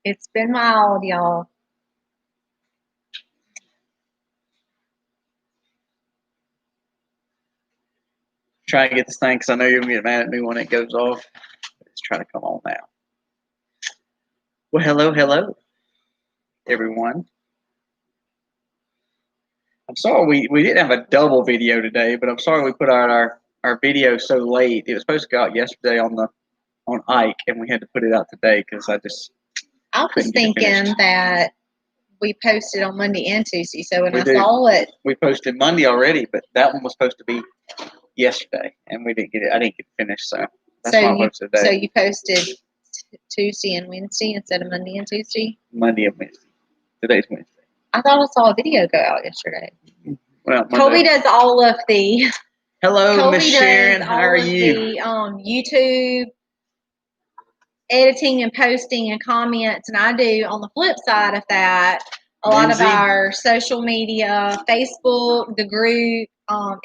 It's been mild, y'all. Try to get this thing because I know you're going to get mad at me when it goes off. Let's try to come on now. Well, hello, everyone. I'm sorry we didn't have a double video today, but I'm sorry we put out our video so late. It was supposed to go out yesterday on Ike, and we had to put it out today because I was thinking that we posted on Monday and Tuesday, so when I saw it, we posted Monday already, but that one was supposed to be yesterday, and we didn't get it. I didn't get it finished, so that's why I posted today. So you posted Tuesday and Wednesday instead of Monday and Tuesday? Monday and Wednesday. Today's Wednesday. I thought I saw a video go out yesterday. Well, Colby does all of the. Hello, Miss Sharon. How are you? The YouTube editing and posting and comments, and I do on the flip side of that a lot of our social media, Facebook, the group,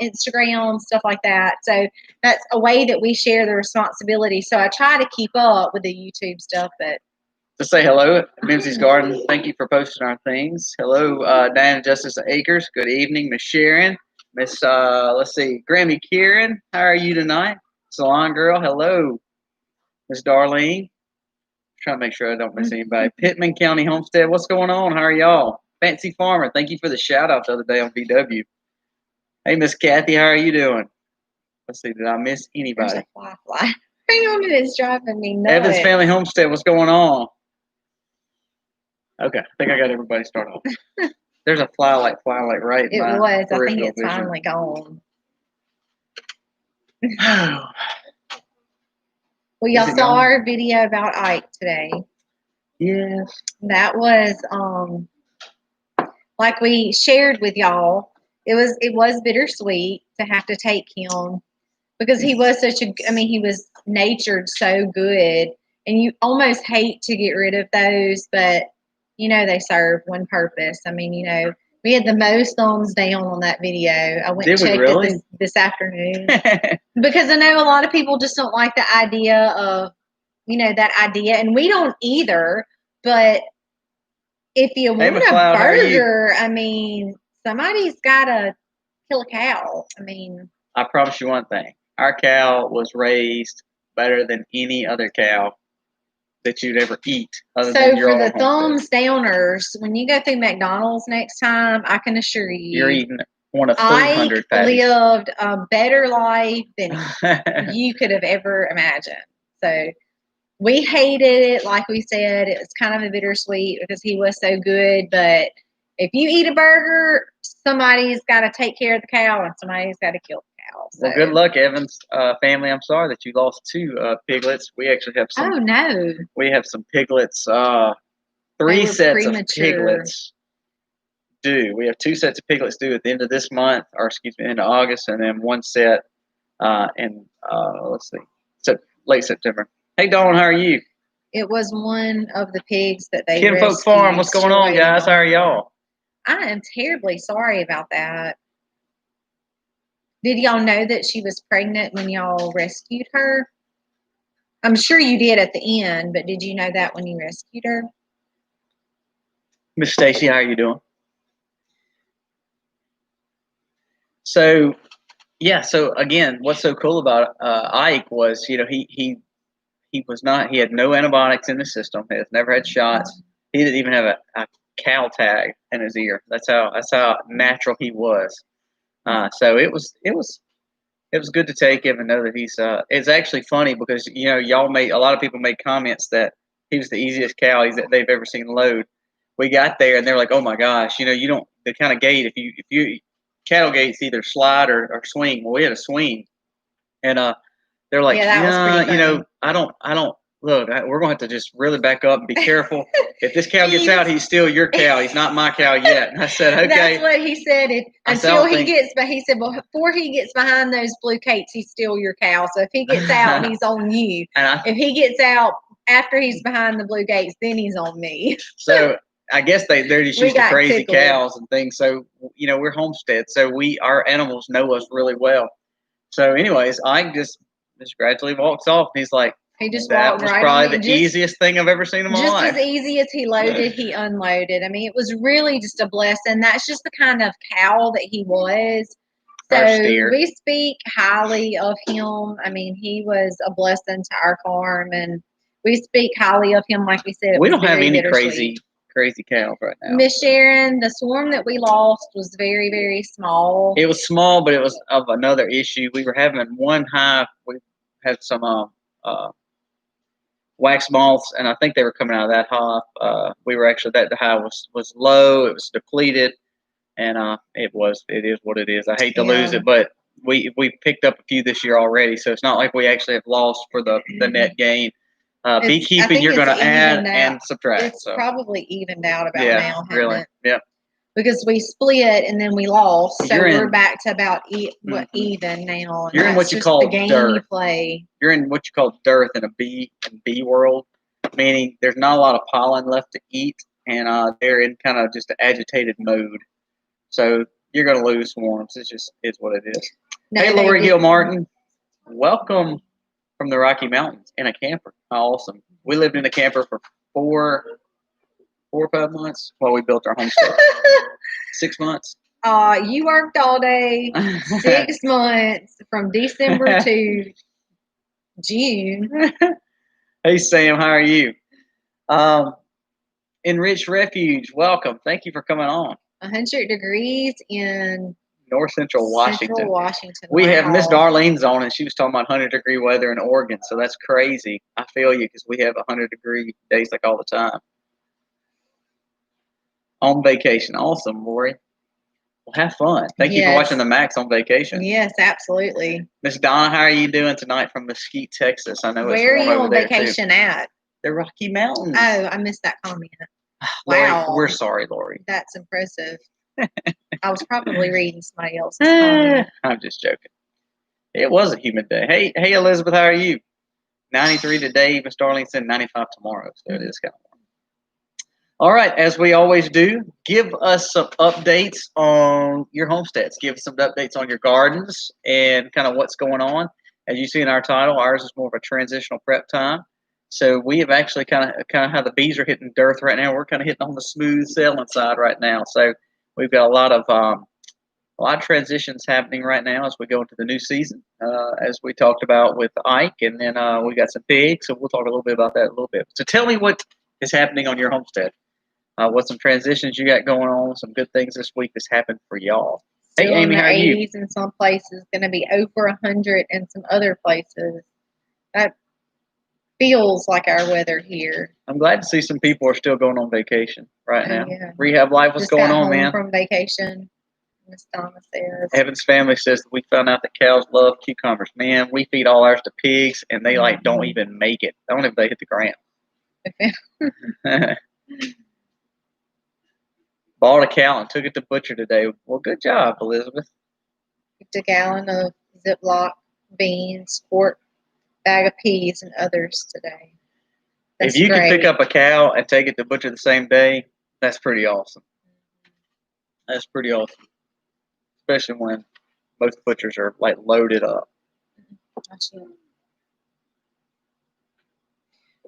Instagram, stuff like that. So that's a way that we share the responsibility. So I try to keep up with the YouTube stuff, but. To say hello, Mimsy's Garden. Thank you for posting our things. Hello, Diana Justice Acres. Good evening, Miss Sharon. Miss, let's see, Grammy Kieran. How are you tonight? Salon Girl. Hello, Miss Darlene. Trying to make sure I don't miss anybody. Pittman County Homestead. What's going on? How are y'all? Fancy Farmer. Thank you for the shout out the other day on VW. Hey, Miss Kathy. How are you doing? Let's see. Did I miss anybody? There's a fly. Hang on, it's driving me nuts. Evans Family Homestead. What's going on? Okay, I think I got everybody started off. There's a fly light right in my I think it's vision. finally gone. Well, y'all saw our video about Ike today. Yes. That was like we shared with y'all. It was bittersweet to have to take him because he was he was natured so good, and you almost hate to get rid of those, but they serve one purpose. We had the most thumbs down on that video. I went and checked it this afternoon because I know a lot of people just don't like the idea of, that idea, and we don't either. But if you want a burger, somebody's got to kill a cow. I promise you one thing: our cow was raised better than any other cow that you'd ever eat. So for the thumbs downers, when you go through McDonald's next time, I can assure you, you're eating one of 300 patties. I lived a better life than you could have ever imagined. So we hated it. Like we said, it was kind of a bittersweet because he was so good. But if you eat a burger, somebody's got to take care of the cow and somebody's got to kill the cow. So. Well, good luck, Evans family. I'm sorry that you lost 2 piglets. We actually have some. Oh, no. We have some piglets. 3 sets of piglets due. We have 2 sets of piglets due at the end of this month, or excuse me, end of August, and then 1 set in, let's see, late September. Hey, Dawn, how are you? It was one of the pigs that they Kinfolk Farm, what's going on, guys? How are y'all? I am terribly sorry about that. Did y'all know that she was pregnant when y'all rescued her? I'm sure you did at the end, but did you know that when you rescued her? Miss Stacy, how are you doing? So, yeah. So again, what's so cool about Ike was, he had no antibiotics in the system. He has never had shots. He didn't even have a cow tag in his ear. That's how natural he was. So it was good to take him and know that he's. It's actually funny because a lot of people made comments that he was the easiest cow they've ever seen load. We got there and they're like, oh my gosh, you don't the kind of gate if you cattle gates either slide or swing. Well, we had a swing, and they're like, I don't. Look, we're going to have to just really back up and be careful. If this cow gets out, he's still your cow. He's not my cow yet. And I said, okay. That's what he said. He said, before he gets behind those blue gates, he's still your cow. So if he gets out, he's on you. If he gets out after he's behind the blue gates, then he's on me. So I guess they're just used to crazy cows and things. So, we're Homestead. So our animals know us really well. So anyways, I just gradually walks off. And he's like, He just That walked was right probably on the easiest thing I've ever seen in my just life. as easy as he loaded, he unloaded. I mean, it was really just a blessing. That's just the kind of cow that he was. Our So steer. we speak highly of him. I mean, he was a blessing to our farm, and we speak highly of him. Like we said, We don't have any crazy cows right now. Miss Sharon, the swarm that we lost was very, very small. It was small, but it was of another issue. We were having one hive. We had some wax moths, and I think they were coming out of that hive. We were actually the hive was low. It was depleted, and it is what it is. I hate to lose it, but we picked up a few this year already, so it's not like we actually have lost for the net gain. Beekeeping, you're going to add and subtract. It's probably evened out about now, really, it? Yeah. Because we split and then we lost, so we're back to about even now. You're in what you call the game dearth. You play. You're in what you call dearth in a bee world, meaning there's not a lot of pollen left to eat, and they're in kind of just an agitated mode. So you're going to lose swarms. It just is what it is. No, hey, Lori Hill Martin, welcome from the Rocky Mountains in a camper. How awesome! We lived in a camper for 4 or 5 months while we built our homestead. 6 months. You worked all day, 6 months from December to June. Hey, Sam, how are you? Enriched Refuge, welcome. Thank you for coming on. 100 degrees in North Central Washington. Central Washington. We have Miss Darlene's on, and she was talking about 100-degree weather in Oregon, so that's crazy. I feel you because we have 100-degree days like all the time. On vacation. Awesome, Lori. Well, have fun. Thank you for watching the Max on vacation. Yes, absolutely. Miss Donna, how are you doing tonight from Mesquite, Texas? I know Where it's warm over there. Where are you on vacation at? The Rocky Mountains. Oh, I missed that comment. Lori, wow. We're sorry, Lori. That's impressive. I was probably reading somebody else's comment. I'm just joking. It was a humid day. Hey, Elizabeth, how are you? 93 today. Miss Darlene said 95 tomorrow, so it is kind of warm. All right, as we always do, give us some updates on your homesteads. Give us some updates on your gardens and kind of what's going on. As you see in our title, ours is more of a transitional prep time. So we have actually kind of how the bees are hitting dearth right now. We're kind of hitting on the smooth sailing side right now. So we've got a lot of transitions happening right now as we go into the new season, as we talked about with Ike, and then we got some pigs. So we'll talk a little bit about that in a little bit. So tell me what is happening on your homestead. What some transitions you got going on, some good things this week that's happened for y'all. Still hey, Amy, how are you? 80s in some places, going to be over 100 in some other places. That feels like our weather here. I'm glad to see some people are still going on vacation right now. Yeah. Rehab life, what's going on, man? From vacation. Miss Donna says. Evan's family says that we found out that cows love cucumbers. Man, we feed all ours to pigs, and they don't even make it. I don't know if they hit the ground. Bought a cow and took it to butcher today. Well, good job, Elizabeth. Cooked a gallon of Ziploc beans, quart bag of peas, and others today. If you can pick up a cow and take it to butcher the same day, that's pretty awesome. That's pretty awesome. Especially when most butchers are like loaded up.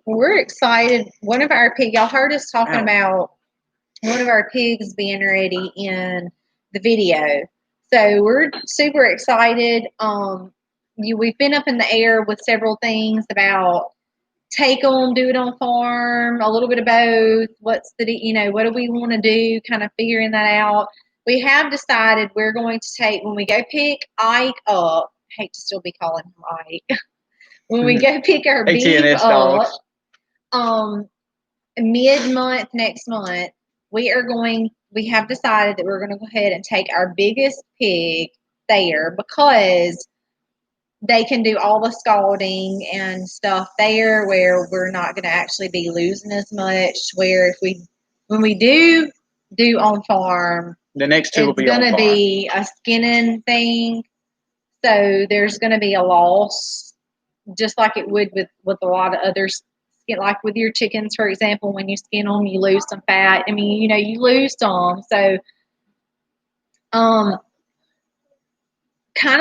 We're excited. One of our pigs, y'all heard us talking about one of our pigs being ready in the video. So we're super excited. We've been up in the air with several things about take them, do it on farm, a little bit of both. What do we want to do? Kind of figuring that out. We have decided we're going to take, when we go pick Ike up, I hate to still be calling him Ike. When we go pick our beef up, mid-month next month, we have decided that we're going to go ahead and take our biggest pig there because they can do all the scalding and stuff there where we're not going to actually be losing as much. Where when we do on farm, the next two will be on farm. It's going to be a skinning thing. So there's going to be a loss, just like it would with a lot of others. Like with your chickens, for example, when you skin them, you lose some fat. I mean, you lose some. So, kind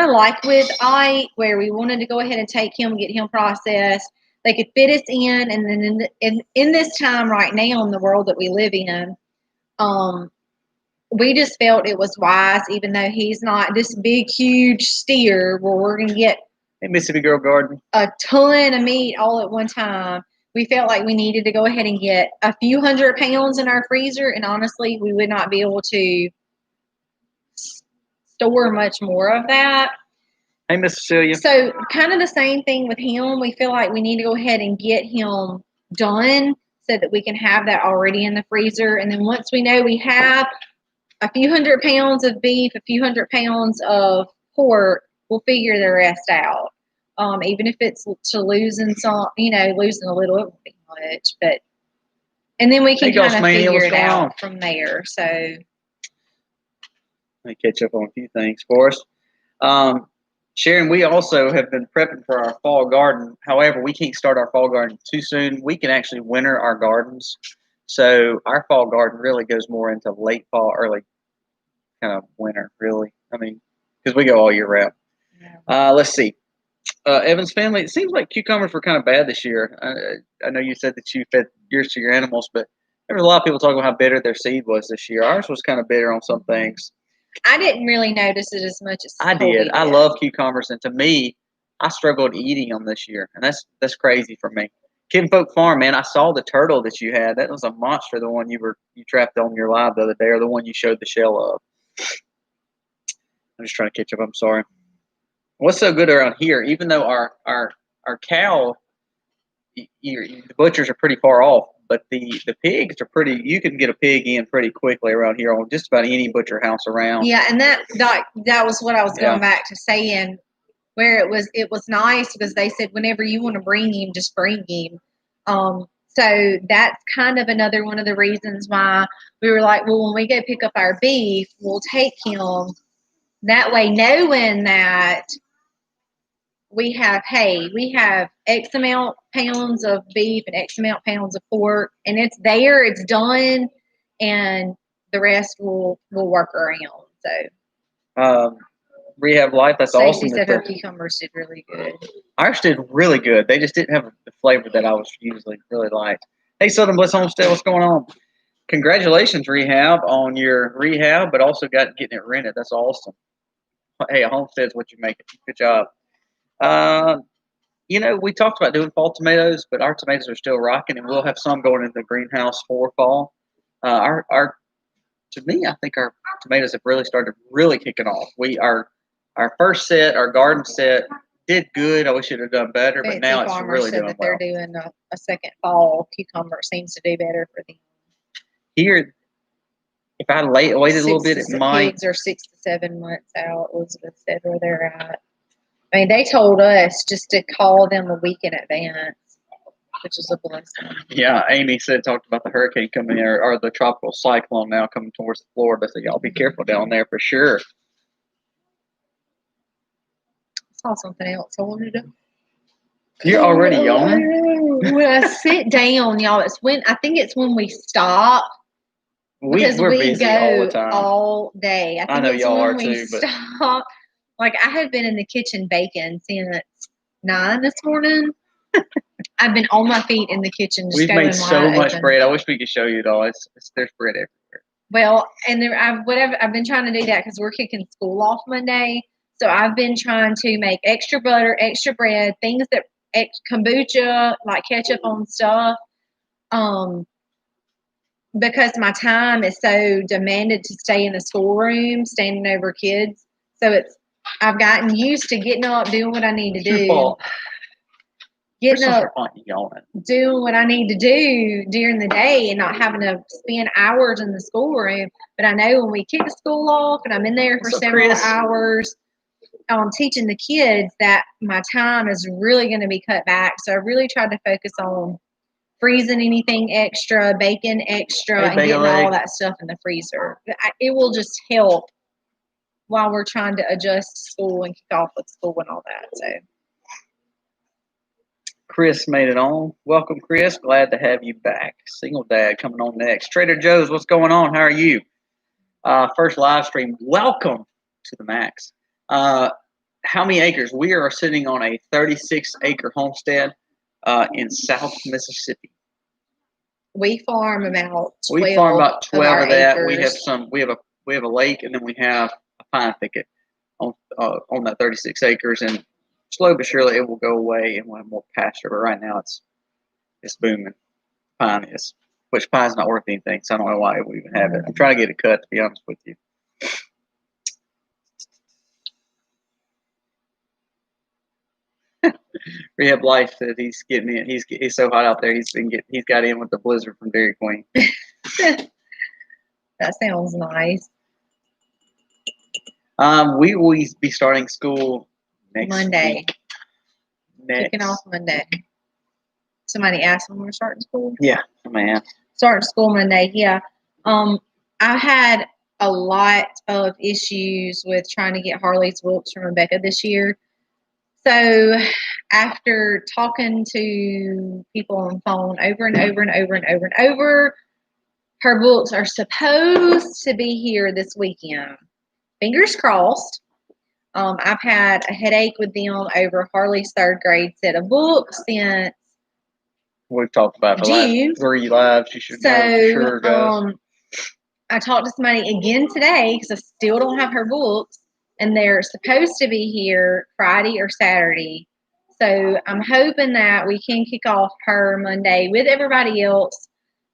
of like with Ike, where we wanted to go ahead and take him, get him processed. they could fit us in. And then in this time right now in the world that we live in, we just felt it was wise, even though he's not this big, huge steer where we're going to get Hey, Mississippi Girl Garden. a ton of meat all at one time. We felt like we needed to go ahead and get a few 100 pounds in our freezer, and honestly, we would not be able to store much more of that. Hey, Miss Cecilia. So kind of the same thing with him. We feel like we need to go ahead and get him done so that we can have that already in the freezer. And then once we know we have a few 100 pounds of beef, a few 100 pounds of pork, we'll figure the rest out. Even if it's to losing some, losing a little, it won't be much, but, and then we can kind of figure it out from there. So let me catch up on a few things for us. Sharon, we also have been prepping for our fall garden. However, we can't start our fall garden too soon. We can actually winter our gardens. So our fall garden really goes more into late fall, early kind of winter, really. I mean, because we go all year round. Yeah. Let's see. Evan's family, it seems like cucumbers were kind of bad this year. I know you said that you fed yours to your animals, but there was a lot of people talking about how bitter their seed was this year. Ours was kind of bitter on some things. I didn't really notice it as much as I did. I love cucumbers, and to me, I struggled eating them this year, and that's crazy for me. Kinfolk Farm, man, I saw the turtle that you had. That was a monster, the one you trapped on your live the other day, or the one you showed the shell of. I'm just trying to catch up. I'm sorry. What's so good around here? Even though our cow, the butchers are pretty far off, but the pigs are pretty. You can get a pig in pretty quickly around here on just about any butcher house around. Yeah, and that was what I was going back to saying, where it was nice because they said whenever you want to bring him, just bring him. So that's kind of another one of the reasons why we were like, well, when we go pick up our beef, we'll take him. That way, knowing that we have X amount pounds of beef and X amount pounds of pork, and it's there, it's done, and the rest will work around. So, Rehab Life, that's Stacey awesome. said her cucumbers did really good. Ours did really good. They just didn't have the flavor that I was usually really liked. Hey, Southern Bliss Homestead, what's going on? Congratulations, Rehab, on your rehab, but also getting it rented. That's awesome. Hey, a homestead's what you make it. Good job. We talked about doing fall tomatoes, but our tomatoes are still rocking, and we'll have some going into the greenhouse for fall. To me, I think our tomatoes have really started kicking off. Our first set, our garden set, did good. I wish it had done better, but now it's really doing well. They're doing a second fall cucumber. It seems to do better for them. Here, if I waited a little bit, it might. Pigs are 6 to 7 months out. Elizabeth said where they're at. I mean, they told us just to call them a week in advance, which is a blessing. Yeah, Amy talked about the hurricane coming there, or the tropical cyclone now coming towards Florida. So y'all be careful down there for sure. I saw something else I wanted to. You're already yawning? When I sit down, y'all, I think it's when we stop. Because we're we busy go all the time. All day. I know it's y'all when are we too, but stop. Like I have been in the kitchen baking since 9 this morning. I've been on my feet in the kitchen. Just We've made so much bread. I wish we could show you it all. There's bread everywhere. Well, and I've been trying to do that because we're kicking school off Monday. So I've been trying to make extra butter, extra bread, things that kombucha, like ketchup on stuff. Because my time is so demanded to stay in the schoolroom, standing over kids. So I've gotten used to getting up, doing what I need to do. Getting up, doing what I need to do during the day and not having to spend hours in the schoolroom. But I know when we kick the school off and I'm in there for several hours teaching the kids, that my time is really going to be cut back. So I really tried to focus on freezing anything extra, baking extra, and getting all that stuff in the freezer. It will just help while we're trying to adjust to school and kick off with school and all that. So, Chris made it on. Welcome, Chris. Glad to have you back. Single Dad coming on next. Trader Joe's, what's going on? How are you? First live stream. Welcome to the max. How many acres? We are sitting on a 36-acre homestead. in South Mississippi. We farm about 12 We farm about 12 of that. acres. We have a lake, and then we have a pine thicket on that 36 acres. And slow but surely it will go away, and we'll have more pasture. But right now it's booming. Pine is, which pine's not worth anything, so I don't know why we even have it. I'm trying to get it cut, to be honest with you. Rehab Life said he's getting in. He's so hot out there. He's got in with the blizzard from Dairy Queen. That sounds nice. We will be starting school next Monday. Week. Kicking off Monday. Somebody asked when we're starting school? Yeah, man. Starting school Monday, yeah. I had a lot of issues with trying to get Harley's books from Rebecca this year. So after talking to people on the phone over and over and over and over and over, her books are supposed to be here this weekend. Fingers crossed. I've had a headache with them over Harley's third grade set of books since we've talked about the June. last 3 lives. You should know for sure, guys. I talked to somebody again today because I still don't have her books, and they're supposed to be here Friday or Saturday. So I'm hoping that we can kick off her Monday with everybody else,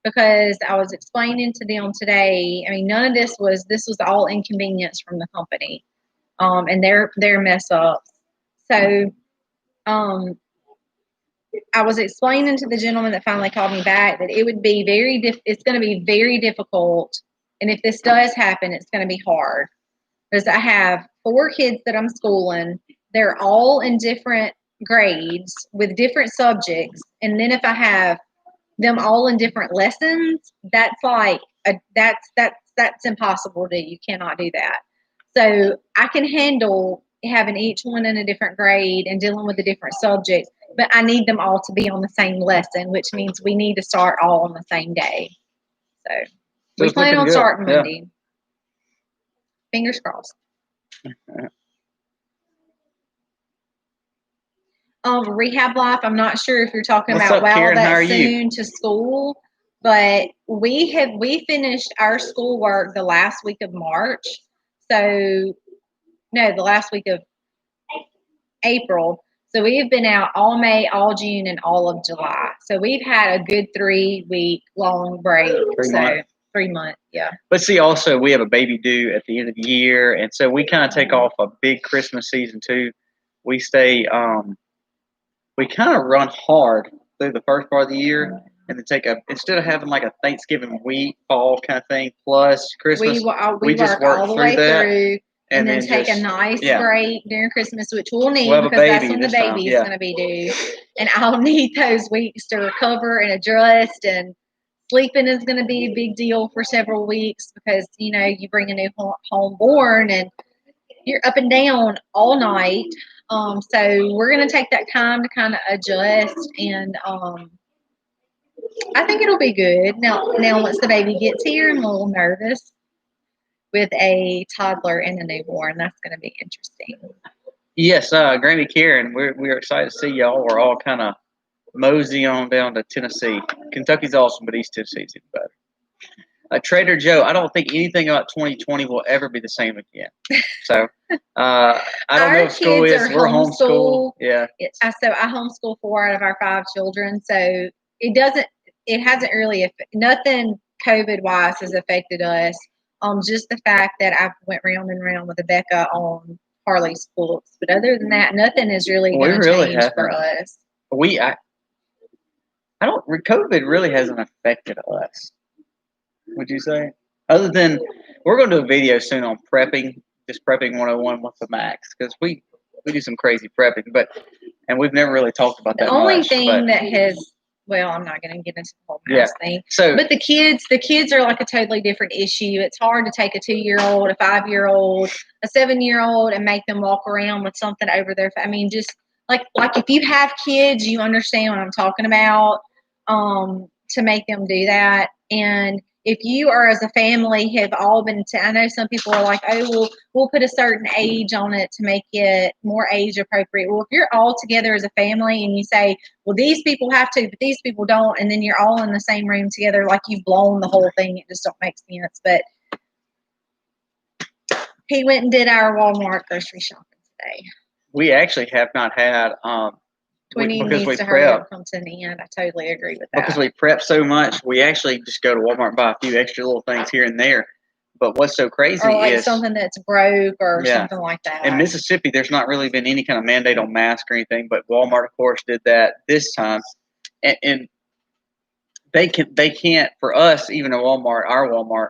because I was explaining to them today, I mean, none of this was all inconvenience from the company, and their mess ups. So I was explaining to the gentleman that finally called me back that it would be it's going to be very difficult. And if this does happen, it's going to be hard, because I have 4 kids that I'm schooling. They're all in different grades with different subjects. And then if I have them all in different lessons, that's like that's impossible to do. You cannot do that. So I can handle having each one in a different grade and dealing with a different subject, but I need them all to be on the same lesson, which means we need to start all on the same day. So we plan on starting Monday. Fingers crossed. Rehab Life, I'm not sure if you're talking about that's soon to school, but we finished our schoolwork the last week of March. So no, the last week of April. So we have been out all May, all June, and all of July. So we've had a good 3-week long break. 3 months, yeah. But see, also we have a baby due at the end of the year, and so we kind of take off a big Christmas season too. We stay, we kind of run hard through the first part of the year, and then instead of having like a Thanksgiving week, fall kind of thing plus Christmas, we just work all the way through. And then take a nice break during Christmas, which we'll need because that's when the baby is going to be due. And I'll need those weeks to recover and adjust. And sleeping is going to be a big deal for several weeks because, you know, you bring a new homeborn and you're up and down all night. So we're going to take that time to kind of adjust. And I think it'll be good. Now once the baby gets here, I'm a little nervous with a toddler and a newborn. That's going to be interesting. Yes, Granny Karen, we're excited to see y'all. We're all kind of mosey on down to Tennessee. Kentucky's awesome, but East Tennessee's even better. Trader Joe, I don't think anything about 2020 will ever be the same again. So I don't know if school is. We're homeschooled. Yeah. So I homeschool 4 out of our 5 children. So it hasn't really, nothing COVID-wise has affected us. Just the fact that I went round and round with Rebecca on Harley's books. But other than that, nothing is really going to change for us. COVID really hasn't affected us, would you say? Other than, we're going to do a video soon on prepping, just prepping 101 with the Max, because we do some crazy prepping, and we've never really talked about that much. The only thing that has, well, I'm not going to get into the whole house thing. But the kids are like a totally different issue. It's hard to take a 2-year-old, a 5-year-old, a 7-year-old, and make them walk around with something over their. I mean, just like if you have kids, you understand what I'm talking about. To make them do that, and if you are as a family have all been I know some people are like, oh, we'll put a certain age on it to make it more age appropriate. Well, if you're all together as a family and you say, well, these people have to, but these people don't, and then you're all in the same room together, like you've blown the whole thing, it just don't make sense. But he went and did our Walmart grocery shopping today. We actually have not had Twinny because needs we to hurry prep. up, come to the end. I totally agree with that. Because we prep so much, we actually just go to Walmart and buy a few extra little things here and there. But what's so crazy or like is something that's broke or something like that. In Mississippi, there's not really been any kind of mandate on masks or anything, but Walmart, of course, did that this time, and they can't for us, even at Walmart, our Walmart.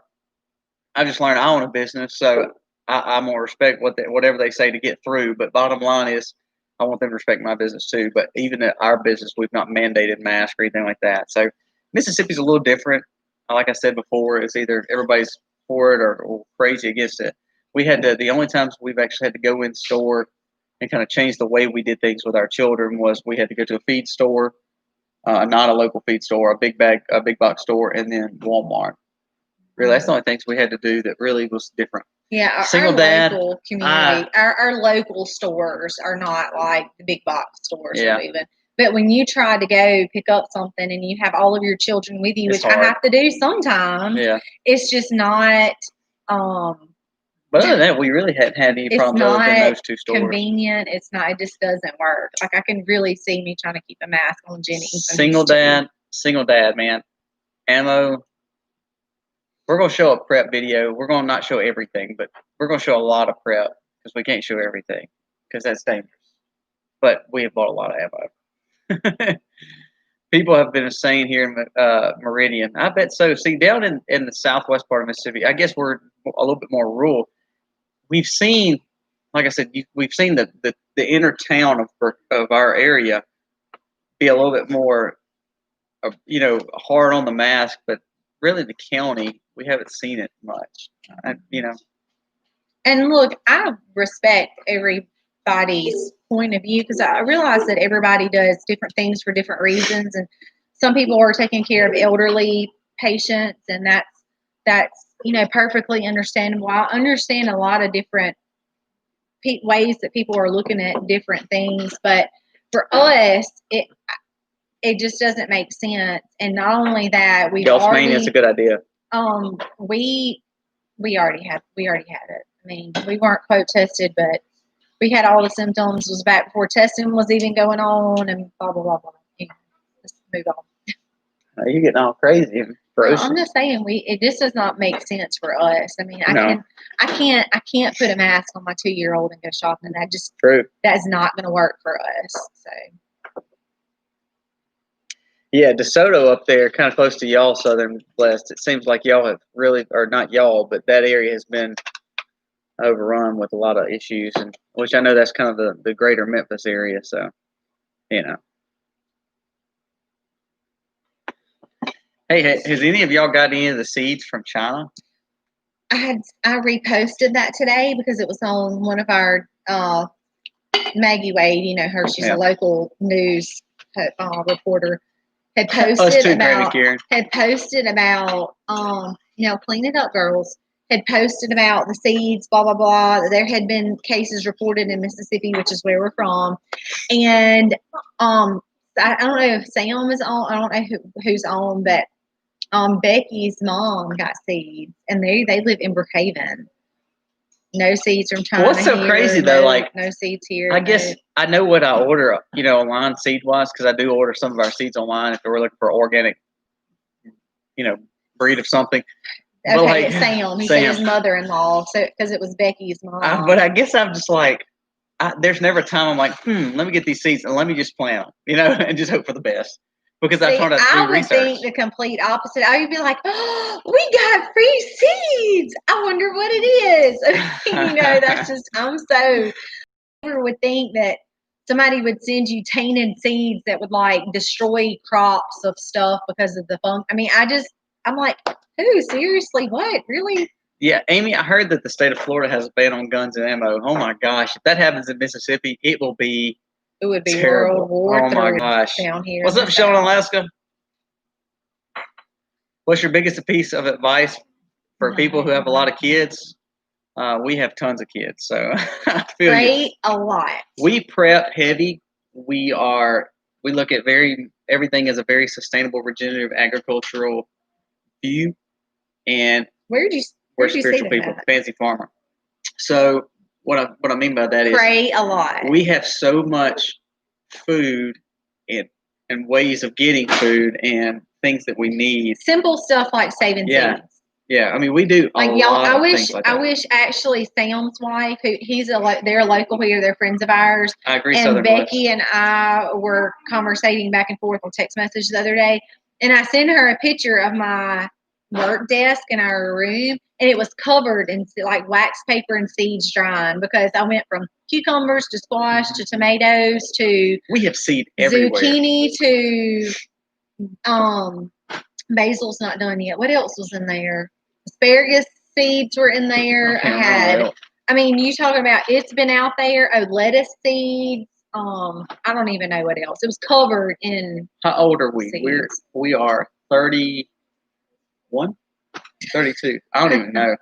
I just learned I own a business, so I'm gonna respect whatever they say to get through. But bottom line is, I want them to respect my business too. But even at our business, we've not mandated masks or anything like that. So Mississippi's a little different. Like I said before, it's either everybody's for it or crazy against it. We had to, the only times we've actually had to go in store and kind of change the way we did things with our children was we had to go to a feed store, not a local feed store, a big box store, and then Walmart. Really, that's the only things we had to do that really was different. Yeah, Single our dad, local community, our local stores are not like the big box stores or even. But when you try to go pick up something and you have all of your children with you, It's which hard. I have to do sometimes, it's just not. But other than that, we really hadn't had any problems other than those two stores. Convenient. It's not. It just doesn't work. Like I can really see me trying to keep a mask on Jenny. Single dad, man. Ammo. We're gonna show a prep video. We're gonna not show everything, but we're gonna show a lot of prep because we can't show everything because that's dangerous. But we have bought a lot of ammo. People have been saying here in Meridian. I bet so. See, down in the southwest part of Mississippi, I guess we're a little bit more rural. We've seen, like I said, we've seen the inner town of our area be a little bit more, hard on the mask, but really the county, we haven't seen it much, And look, I respect everybody's point of view because I realize that everybody does different things for different reasons, and some people are taking care of elderly patients, and that's perfectly understandable. I understand a lot of different ways that people are looking at different things, but for us, it just doesn't make sense. And not only that, Gulfmania's a good idea. We already had it. I mean, we weren't quote tested, but we had all the symptoms. It was back before testing was even going on, and blah blah blah blah. Let's move on. You're getting all crazy and well, I'm just saying, it just does not make sense for us. I mean, I can't put a mask on my 2-year-old and go shopping. That's not going to work for us. So. Yeah, DeSoto up there, kind of close to y'all, Southern West. It seems like y'all have really, or not y'all, but that area has been overrun with a lot of issues, and which I know that's kind of the greater Memphis area. So, Hey, has any of y'all got any of the seeds from China? I reposted that today because it was on one of our Maggie Wade. You know her; she's a local news reporter. Had posted about clean it up, girls. Had posted about the seeds, blah blah blah. There had been cases reported in Mississippi, which is where we're from, and I don't know if Sam is on. I don't know who's on, but Becky's mom got seeds, and they live in Brookhaven. No seeds from China. What's so crazy though? Like no seeds here. I guess I know what I order, online seed wise, because I do order some of our seeds online if we're looking for organic, breed of something. Okay, but like, Sam. He said his mother-in-law, so because it was Becky's mom. But I guess I'm just like, there's never a time I'm like, let me get these seeds and let me just plant them, and just hope for the best. Because I try to do research. I would think the complete opposite. I would be like, oh, we got free seeds. I wonder what it is. That's just, I never would think that somebody would send you tainted seeds that would like destroy crops of stuff because of the funk. I mean, I'm like, who? Seriously? What? Really? Yeah, Amy, I heard that the state of Florida has a ban on guns and ammo. Oh my gosh. If that happens in Mississippi, it would be terrible. World War oh my gosh. Down here. What's up, Sean, Alaska? What's your biggest piece of advice for people who have a lot of kids? We have tons of kids, so I feel you. Pray a lot. We prep heavy. We look at everything as a very sustainable, regenerative, agricultural view, and We're spiritual people, fancy farmer. So what I mean by that is pray a lot. We have so much food and ways of getting food and things that we need. Simple stuff like saving seeds. Yeah, I mean we do a lot of things like that. I wish actually Sam's wife, they're a local here, they're friends of ours. I agree. And Becky and I were conversating back and forth on text message the other day, and I sent her a picture of my work desk in our room, and it was covered in like wax paper and seeds drying because I went from cucumbers to squash to tomatoes to we have seed everywhere. Zucchini to basil's not done yet. What else was in there? Asparagus seeds were in there. I mean, you talk about it's been out there. Oh, lettuce seeds. I don't even know what else. It was covered in. How old are we? Seeds. We are 31, 32. I don't even know.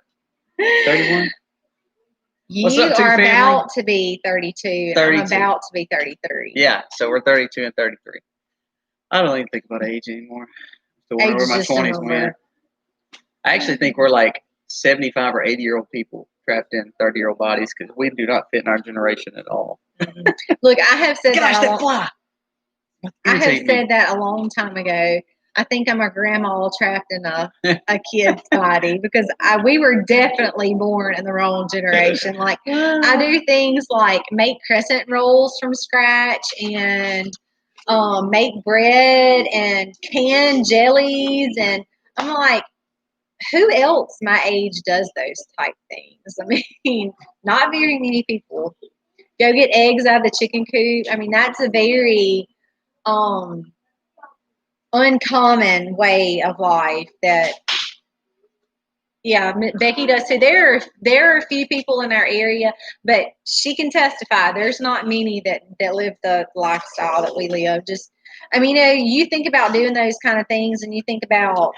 31. You are about to be 32. 32. I'm about to be 33. Yeah, so we're 32 and 33. I don't even think about age anymore. So where my 20s went. I actually think we're like 75 or 80-year-old people trapped in 30-year-old bodies because we do not fit in our generation at all. Look, I have said that a long time ago. I think I'm a grandma trapped in a kid's body because we were definitely born in the wrong generation. Like I do things like make crescent rolls from scratch and make bread and can jellies, and I'm like, who else my age does those type things? I mean, not very many people. Go get eggs out of the chicken coop. I mean, that's a very uncommon way of life that, yeah, Becky does too. There are a few people in our area, but she can testify. There's not many that live the lifestyle that we live. Just, I mean, you think about doing those kind of things, and you think about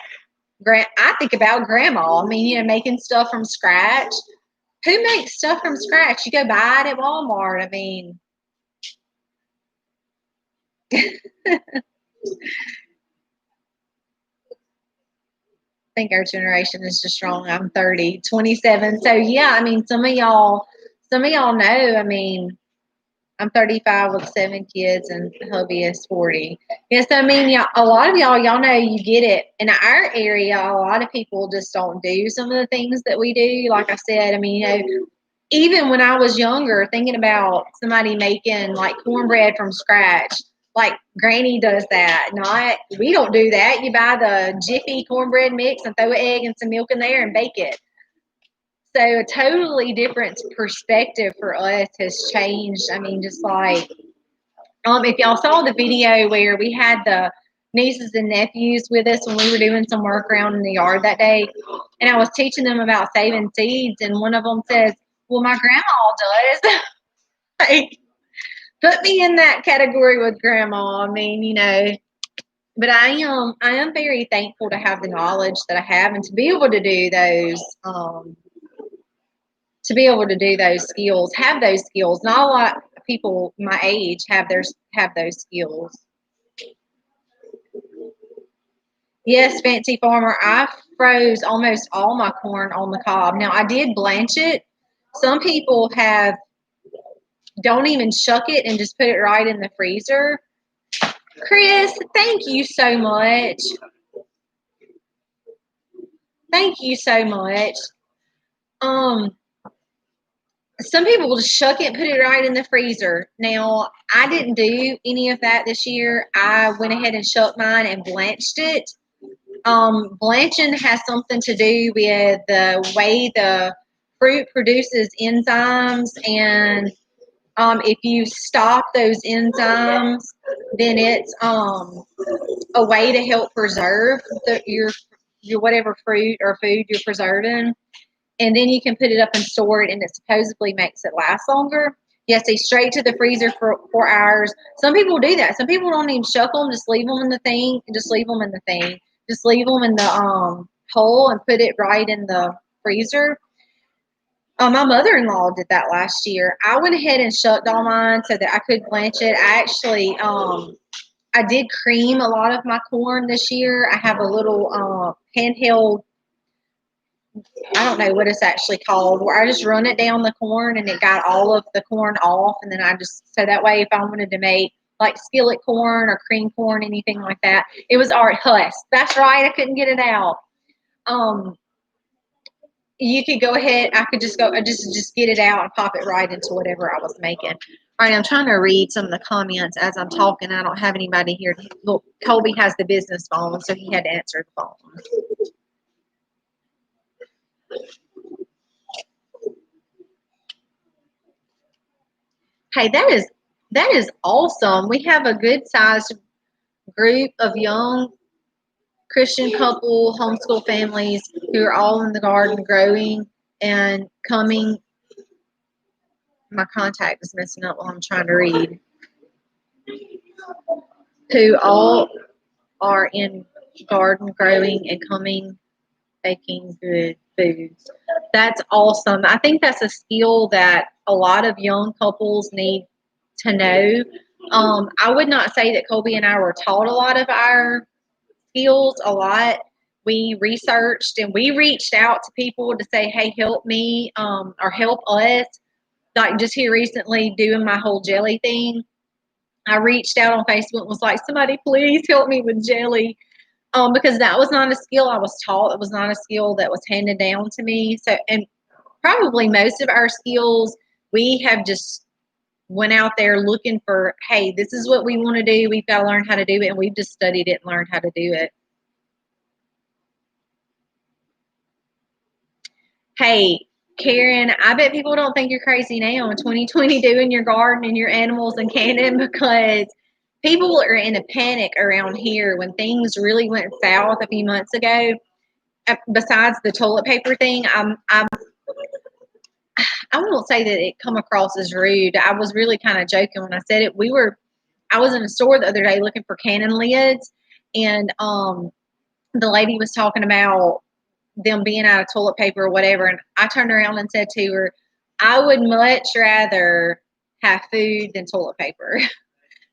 I think about grandma. I mean, making stuff from scratch. Who makes stuff from scratch? You go buy it at Walmart. I mean, I think our generation is just wrong. I'm 30, 27. So yeah, I mean, some of y'all know. I mean, I'm 35 with 7 kids, and hubby is 40. Yes, I mean, a lot of y'all know you get it. In our area, a lot of people just don't do some of the things that we do. Like I said, I mean, even when I was younger, thinking about somebody making like cornbread from scratch, like Granny does that. We don't do that. You buy the Jiffy cornbread mix and throw an egg and some milk in there and bake it. So a totally different perspective for us has changed. I mean, just like, if y'all saw the video where we had the nieces and nephews with us when we were doing some work around in the yard that day, and I was teaching them about saving seeds, and one of them says, well, my grandma does. Like, put me in that category with grandma. I mean, but I am very thankful to have the knowledge that I have and to be able to do those, skills, have those skills. Not a lot of people my age have those skills. Yes, fancy farmer. I froze almost all my corn on the cob. Now I did blanch it. Some people don't even shuck it and just put it right in the freezer. Chris, thank you so much. Thank you so much. Some people will just shuck it and put it right in the freezer. Now, I didn't do any of that this year. I went ahead and shucked mine and blanched it. Blanching has something to do with the way the fruit produces enzymes, and if you stop those enzymes, then it's a way to help preserve your whatever fruit or food you're preserving. And then you can put it up and store it, and it supposedly makes it last longer. Yes, they straight to the freezer for 4 hours. Some people do that. Some people don't even shuck them, just leave them in the thing, and just leave them in the thing. just leave them in the hole and put it right in the freezer. My mother-in-law did that last year. I went ahead and shucked all mine so that I could blanch it. I actually, I did cream a lot of my corn this year. I have a little handheld, I don't know what it's actually called, where I just run it down the corn and it got all of the corn off. And then so that way if I wanted to make like skillet corn or cream corn, anything like that, it was already husked. That's right, I couldn't get it out. You could go ahead, I could just get it out and pop it right into whatever I was making. All right, I'm trying to read some of the comments as I'm talking. I don't have anybody here. Look, Colby has the business phone, so he had to answer the phone. Hey, that is awesome. We have a good sized group of young Christian couple homeschool families who are all in the garden growing and coming. My contact is messing up while I'm trying to read. Who all are in garden growing and coming, baking good foods. That's awesome. I think that's a skill that a lot of young couples need to know. I would not say that Colby and I were taught a lot of our skills a lot. We researched and we reached out to people to say, hey, help me or help us. Like just here recently doing my whole jelly thing. I reached out on Facebook and was like, somebody please help me with jelly. Because that was not a skill I was taught. It was not a skill that was handed down to me. So, and probably most of our skills, we have just went out there looking for, hey, this is what we want to do. We've got to learn how to do it. And we've just studied it and learned how to do it. Hey, Karen, I bet people don't think you're crazy now in 2020 doing your garden and your animals in Cannon because people are in a panic around here when things really went south a few months ago. Besides the toilet paper thing, I won't say that it come across as rude. I was really kind of joking when I said it. I was in a store the other day looking for Cannon lids, and the lady was talking about them being out of toilet paper or whatever, and I turned around and said to her, I would much rather have food than toilet paper.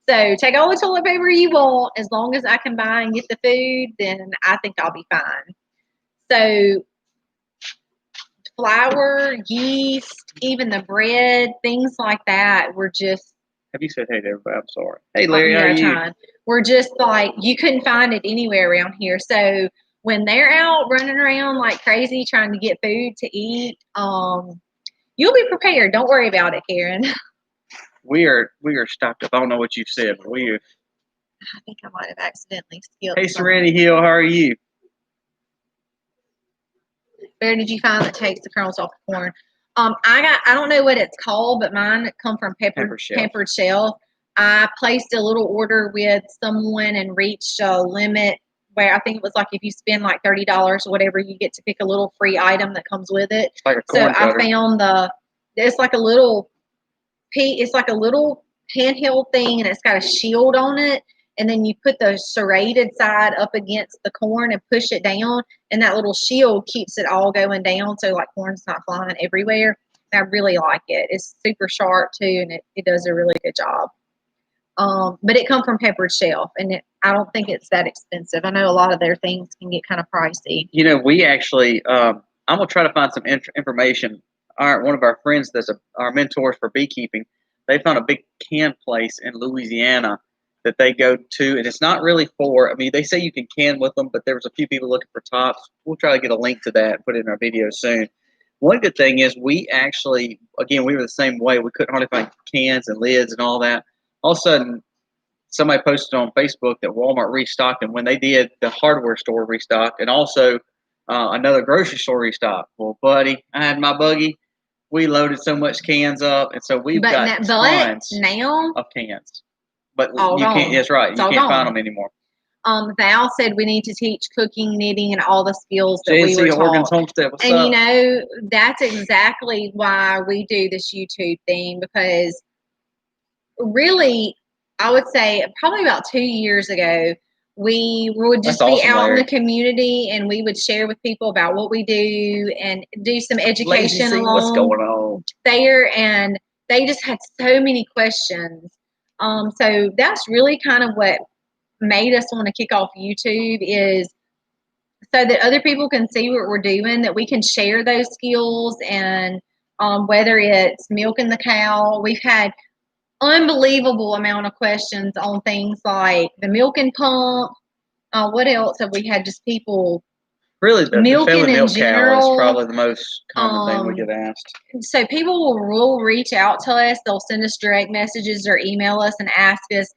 So take all the toilet paper you want, as long as I can buy and get the food, then I think I'll be fine. So flour, yeast, even the bread, things like that were just. Have you said hey to everybody? I'm sorry. Hey Larry, how are you? We're just like, you couldn't find it anywhere around here. So when they're out running around like crazy trying to get food to eat, you'll be prepared. Don't worry about it, Karen. We are stocked up. I don't know what you've said, but I think I might have accidentally skipped. Hey Serenity Hill, how are you? Where did you find that takes the kernels off the corn? I don't know what it's called, but mine come from Pampered Shelf. I placed a little order with someone and reached a limit where I think it was like if you spend like $30 or whatever, you get to pick a little free item that comes with it. Like a corn cutter. I found it's like a little handheld thing, and it's got a shield on it. And then you put the serrated side up against the corn and push it down, and that little shield keeps it all going down, so like corn's not flying everywhere. And I really like it. It's super sharp too, and it does a really good job. But it comes from Pampered Shelf, and I don't think it's that expensive. I know a lot of their things can get kind of pricey. You know, we actually, I'm gonna try to find some information. One of our friends that's our mentors for beekeeping, they found a big can place in Louisiana that they go to, and it's not really for. I mean, they say you can can with them, but there was a few people looking for tops. We'll try to get a link to that and put it in our video soon. One good thing is we actually, again, we were the same way. We couldn't hardly find cans and lids and all that. All of a sudden, somebody posted on Facebook that Walmart restocked, and when they did, the hardware store restocked, and also another grocery store restocked. Well, buddy, I had my buggy. We loaded so much cans up, and so we've got tons now of cans. But all you gone. can't. That's right. It's you can't gone. find them anymore. Val said we need to teach cooking, knitting, and all the skills that we were taught. Homestead, what's and up? You know, that's exactly why we do this YouTube thing, because really, I would say probably about 2 years ago, We would just That's be awesome, out in Larry. the community, and we would share with people about what we do and do some Lazy education C, what's along going on? there. And they just had so many questions. So that's really kind of what made us want to kick off YouTube, is so that other people can see what we're doing, that we can share those skills. And whether it's milking the cow, we've had unbelievable amount of questions on things like the milking pump. What else have we had? Just people Really, the milking family in milk cow is general. probably the most common thing we get asked. So people will reach out to us. They'll send us direct messages or email us and ask us,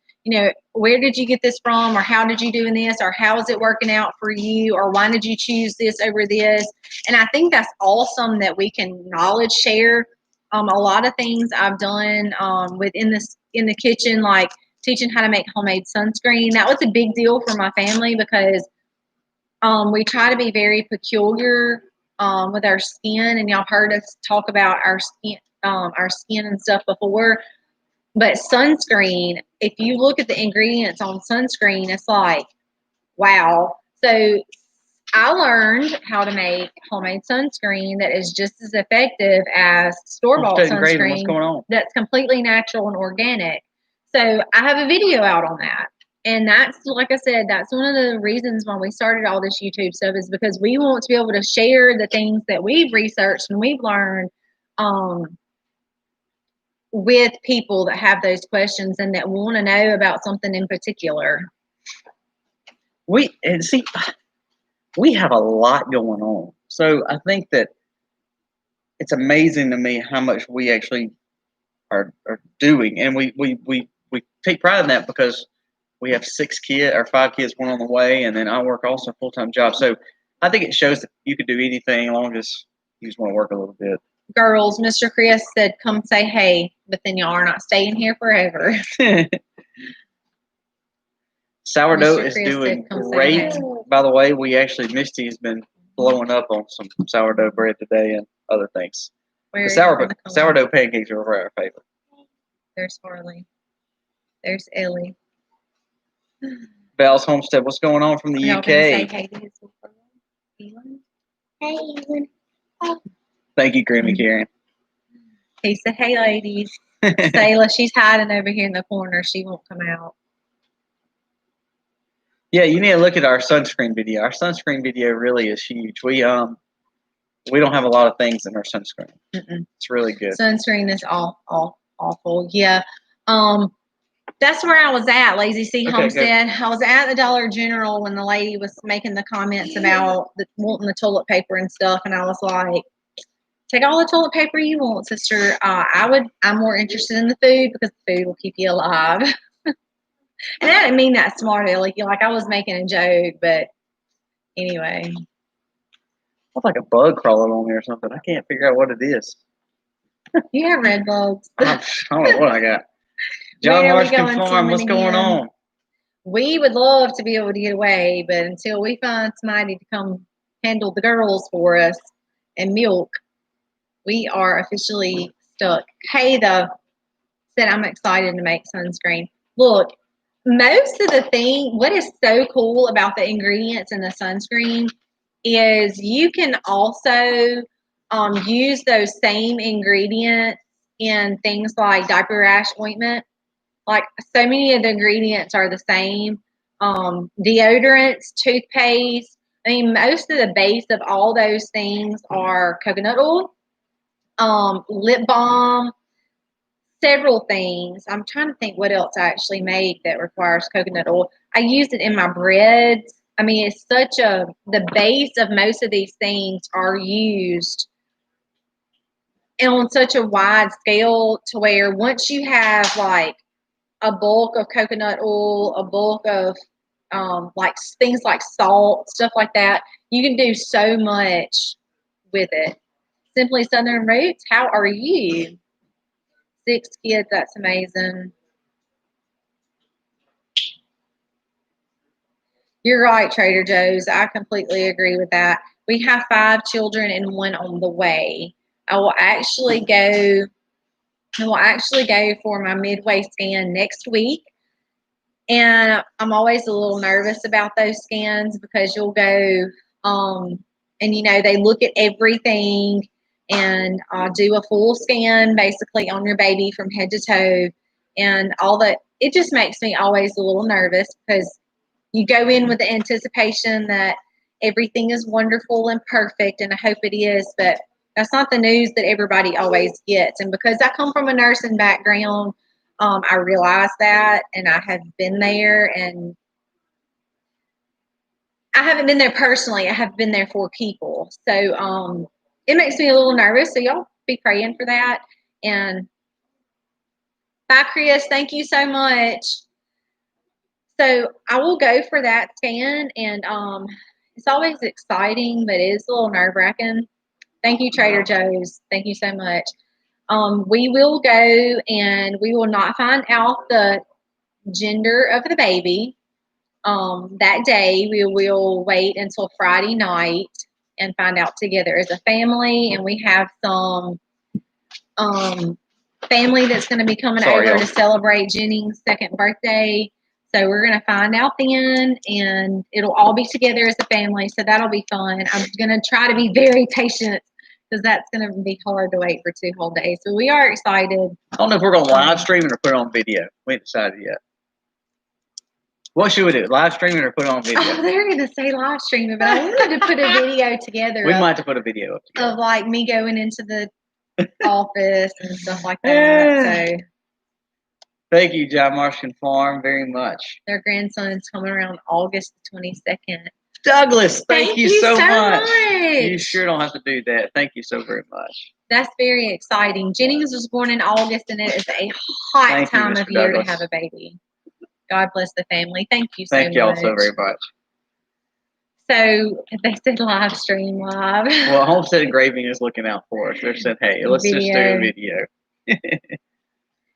where did you get this from, or how did you do this, or how is it working out for you, or why did you choose this over this? And I think that's awesome that we can knowledge share. A lot of things I've done in the kitchen, like teaching how to make homemade sunscreen. That was a big deal for my family because we try to be very peculiar with our skin, and y'all heard us talk about our skin and stuff before. But sunscreen, if you look at the ingredients on sunscreen, it's like, wow. So I learned how to make homemade sunscreen that is just as effective as store-bought sunscreen. What's going on? That's completely natural and organic. So I have a video out on that. And that's, like I said, that's one of the reasons why we started all this YouTube stuff, is because we want to be able to share the things that we've researched and we've learned with people that have those questions and that want to know about something in particular. We have a lot going on. So I think that it's amazing to me how much we actually are doing. And we take pride in that because we have 5 kids, one on the way, and then I work also a full-time job. So I think it shows that you could do anything as long as you just want to work a little bit. Girls, Mr. Chris said, come say hey, but then y'all are not staying here forever. Sourdough is doing great. By the way, Misty has been blowing up on some sourdough bread today and other things. The sourdough pancakes are our favorite. There's Harley. There's Ellie. Belle's Homestead, what's going on from the UK? Say hey to his Elon. Hey, Elon. Thank you, Grammy Karen. He said, hey, ladies. Sayla, she's hiding over here in the corner. She won't come out. Yeah, you need to look at our sunscreen video. Our sunscreen video really is huge. We don't have a lot of things in our sunscreen. It's really good. Sunscreen is awful. Yeah. That's where I was at, Lazy C Homestead. Good. I was at the Dollar General when the lady was making the comments about wanting the toilet paper and stuff, and I was like, take all the toilet paper you want, sister. I'm more interested in the food because the food will keep you alive. And I didn't mean that smartly. Like I was making a joke, but anyway. It's like a bug crawling on me or something. I can't figure out what it is. You have red bugs. I don't know what I got. John Marston Farm, what's going on? We would love to be able to get away, but until we find somebody to come handle the girls for us and milk, we are officially stuck. Hey, said I'm excited to make sunscreen. Look, most of what is so cool about the ingredients in the sunscreen is you can also use those same ingredients in things like diaper rash ointment. Like, so many of the ingredients are the same. Deodorants, toothpaste. I mean, most of the base of all those things are coconut oil, lip balm, several things. I'm trying to think what else I actually make that requires coconut oil. I use it in my breads. I mean, it's the base of most of these things are used on such a wide scale to where once you have like a bulk of coconut oil, a bulk of like things like salt, stuff like that, you can do so much with it. Simply Southern Roots, how are you? 6 kids, that's amazing. You're right, Trader Joe's. I completely agree with that. We have 5 children and 1 on the way. I will actually go for my midway scan next week. And I'm always a little nervous about those scans because you'll go, and they look at everything and do a full scan basically on your baby from head to toe and all that. It just makes me always a little nervous because you go in with the anticipation that everything is wonderful and perfect, and I hope it is, but that's not the news that everybody always gets. And because I come from a nursing background, I realize that, and I have been there, and I haven't been there personally. I have been there for people. So it makes me a little nervous. So y'all be praying for that. And bye, Chris. Thank you so much. So I will go for that scan, and it's always exciting, but it is a little nerve-wracking. Thank you, Trader Joe's. Thank you so much. We will go, and we will not find out the gender of the baby that day. We will wait until Friday night and find out together as a family. And we have some family that's going to be coming over to celebrate Jennings' second birthday. So we're going to find out then, and it'll all be together as a family. So that'll be fun. I'm going to try to be very patient because that's going to be hard to wait for 2 whole days. So we are excited. I don't know if we're going to live stream it or put it on video. We ain't decided yet. What should we do? Live stream it or put it on video? Oh, they're going to say live stream it, but I wanted to put a video together. We might have to put a video up together. Of like me going into the office and stuff like that. So thank you, John Marston Farm, very much. Their grandson's coming around August 22nd. Douglas, thank you so much. much. You sure don't have to do that. Thank you so very much. That's very exciting. Jennings was born in August, and it is a hot time of year to have a baby. God bless the family. Thank you so much. Thank y'all so very much. So they said live stream live. Well, Homestead Engraving is looking out for us. They're saying, hey, let's just do a video.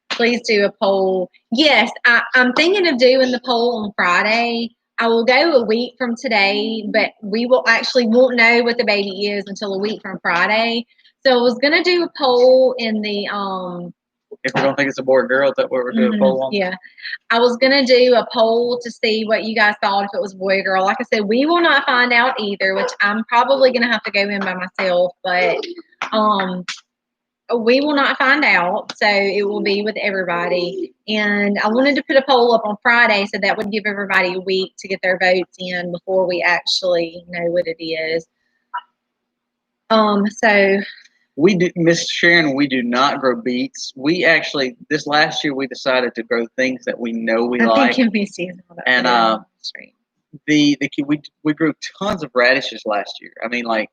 Please do a poll. Yes, I'm thinking of doing the poll on Friday. I will go a week from today, but we won't know what the baby is until a week from Friday. So I was gonna do a poll in the if we don't think it's a boy or girl, is that what we're doing a poll on? Yeah. I was gonna do a poll to see what you guys thought, if it was boy or girl. Like I said, we will not find out either, which I'm probably gonna have to go in by myself, but we will not find out, so it will be with everybody. And I wanted to put a poll up on Friday, so that would give everybody a week to get their votes in before we actually know what it is. So we do, Miss Sharon, we do not grow beets. We actually, this last year, we decided to grow things that we know we like. I think Misty's on that. And we grew tons of radishes last year. I mean, like,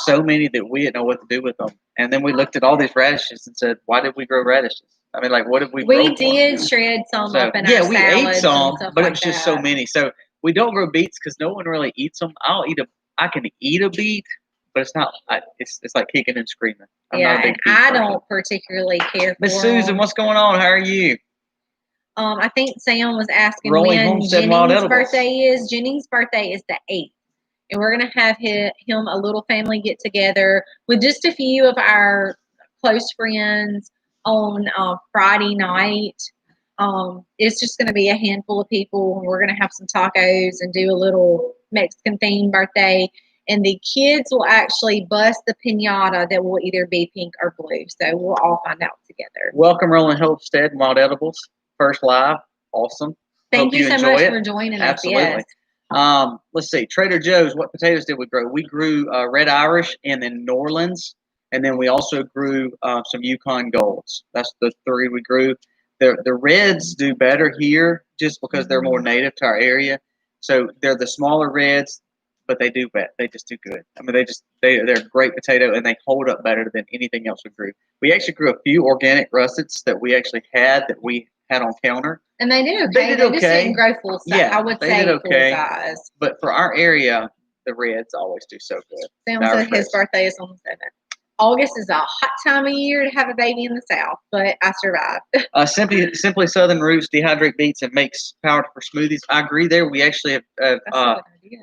so many that we didn't know what to do with them. And then we looked at all these radishes and said, why did we grow radishes? I mean, like, what did we grow? We did shred some up in our salads. Yeah, we ate some, but like it was just so many. So we don't grow beets because no one really eats them. I can eat a beet, but it's not. It's like kicking and screaming. I'm not a big beet person. Don't particularly care for Miss Susan, what's going on? How are you? I think Sam was asking Rolling when Homestead Jennings' birthday is. Jennings' birthday is the 8th. And we're going to have him a little family get together with just a few of our close friends on Friday night. It's just going to be a handful of people, and we're going to have some tacos and do a little Mexican themed birthday. And the kids will actually bust the piñata that will either be pink or blue. So we'll all find out together. Welcome, Rolling Homestead Wild Edibles. First live. Awesome. Thank you so much for joining us. Absolutely. Yes. Let's see. Trader Joe's, what potatoes did we grow? We grew Red Irish and then New Orleans. And then we also grew some Yukon Golds. That's the 3 we grew. The reds do better here just because they're more native to our area. So they're the smaller reds, but they do better. They just do good. I mean, they're a great potato, and they hold up better than anything else we grew. We actually grew a few organic russets that we actually had on counter. And they did okay. They did okay. Just didn't grow full size. Yeah, I would say full size. But for our area, the reds always do so good. Sounds like his birthday is on the 7th. August is a hot time of year to have a baby in the South, but I survived. Simply Southern Roots dehydrate beets and makes powder for smoothies. I agree there. We actually have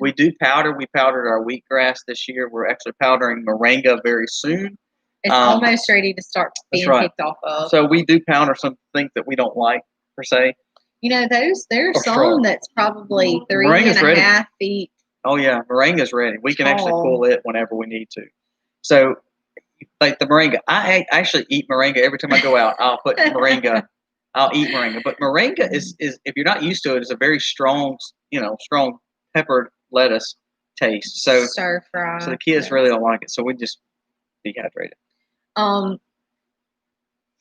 we do powder. We powdered our wheatgrass this year. We're actually powdering Moringa very soon. It's almost ready to start being picked off of. So we do powder some things that we don't like per se. You know, there's Or some shrub. that's probably three Moringa's and a ready. half feet. Oh yeah, moringa's ready. We can actually Tall. pull it whenever we need to. So, like the moringa, I actually eat moringa every time I go out. I'll put moringa. I'll eat moringa, but moringa is if you're not used to it, it's a very strong, strong peppered lettuce taste. So, Stir fry. so the kids really don't like it. So we just dehydrate it.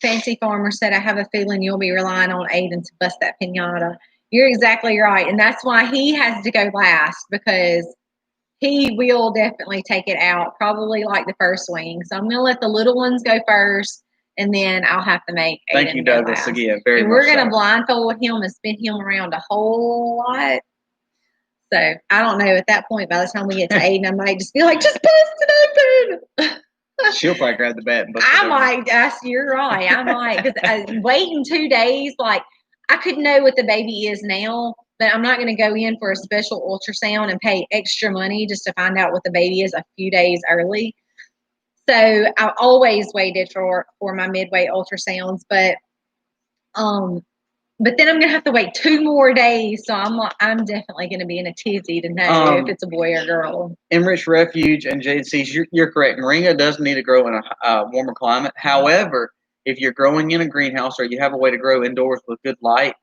Fancy Farmer said, I have a feeling you'll be relying on Aiden to bust that pinata. You're exactly right. And that's why he has to go last, because he will definitely take it out, probably like the first swing. So I'm going to let the little ones go first, and then I'll have to make Aiden Thank you, go Douglas, last. again. Very and much we're going to so. blindfold him and spin him around a whole lot. So I don't know. At that point, by the time we get to Aiden, I might just be like, just bust it open. She'll probably grab the bat and bust it I open. might. You're right. I might, because waiting 2 days, like I could know what the baby is now, but I'm not going to go in for a special ultrasound and pay extra money just to find out what the baby is a few days early. So I always waited for my midway ultrasounds, but then I'm going to have to wait 2 more days. So I'm definitely going to be in a tizzy to know if it's a boy or girl. Enriched Refuge and JC's, you're correct. Moringa does need to grow in a warmer climate. However, if you're growing in a greenhouse or you have a way to grow indoors with good light,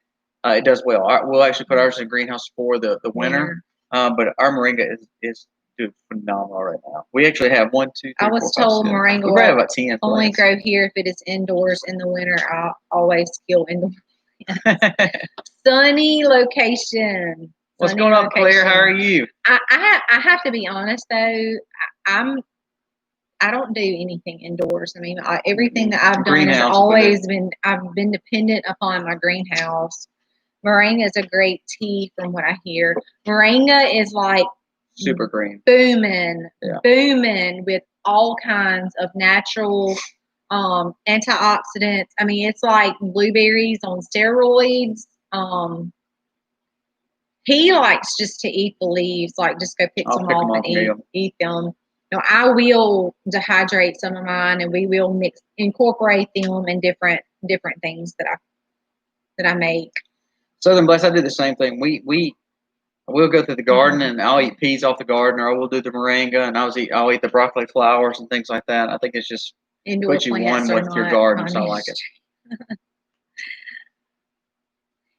it does well. We'll actually put ours in a greenhouse for the winter. But our Moringa is doing phenomenal right now. We actually have 1, 2, 3, I was 4, 5, told 6. Moringa We probably have about 10 only plants. grow here if it is indoors. In the winter, I always kill indoor plants. Sunny location. What's going on, Claire? How are you? I have to be honest though. I don't do anything indoors. I mean, everything that I've done has always been, I've been dependent upon my greenhouse. Moringa is a great tea from what I hear. Moringa is like super green, booming with all kinds of natural antioxidants. I mean, it's like blueberries on steroids. He likes just to eat the leaves, like just go pick some off and eat them. No, I will dehydrate some of mine, and we will incorporate them in different things that I make. Southern Bless, I do the same thing. We'll go through the garden, and I'll eat peas off the garden, or we'll do the moringa, and I'll eat the broccoli flowers and things like that. I think it's just what you want with your garden, so I like it.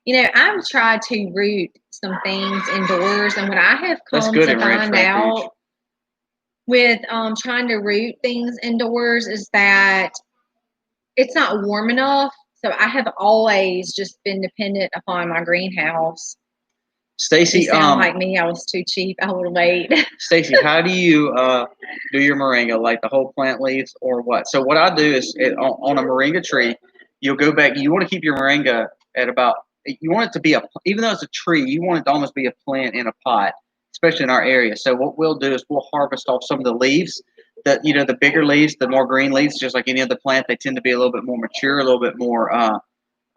You know, I've tried to root some things indoors, and what I have come to find out with trying to root things indoors is that it's not warm enough. So I have always just been dependent upon my greenhouse. Stacy, you sound like me. I was too cheap. I would wait. Stacy, how do you do your moringa? Like the whole plant leaves, or what? So what I do is on a moringa tree, you'll go back. You want to keep your moringa at about. You want it to be even though it's a tree, you want it to almost be a plant in a pot, especially in our area. So what we'll do is we'll harvest off some of the leaves. The bigger leaves, the more green leaves, just like any other plant, they tend to be a little bit more mature, a little bit more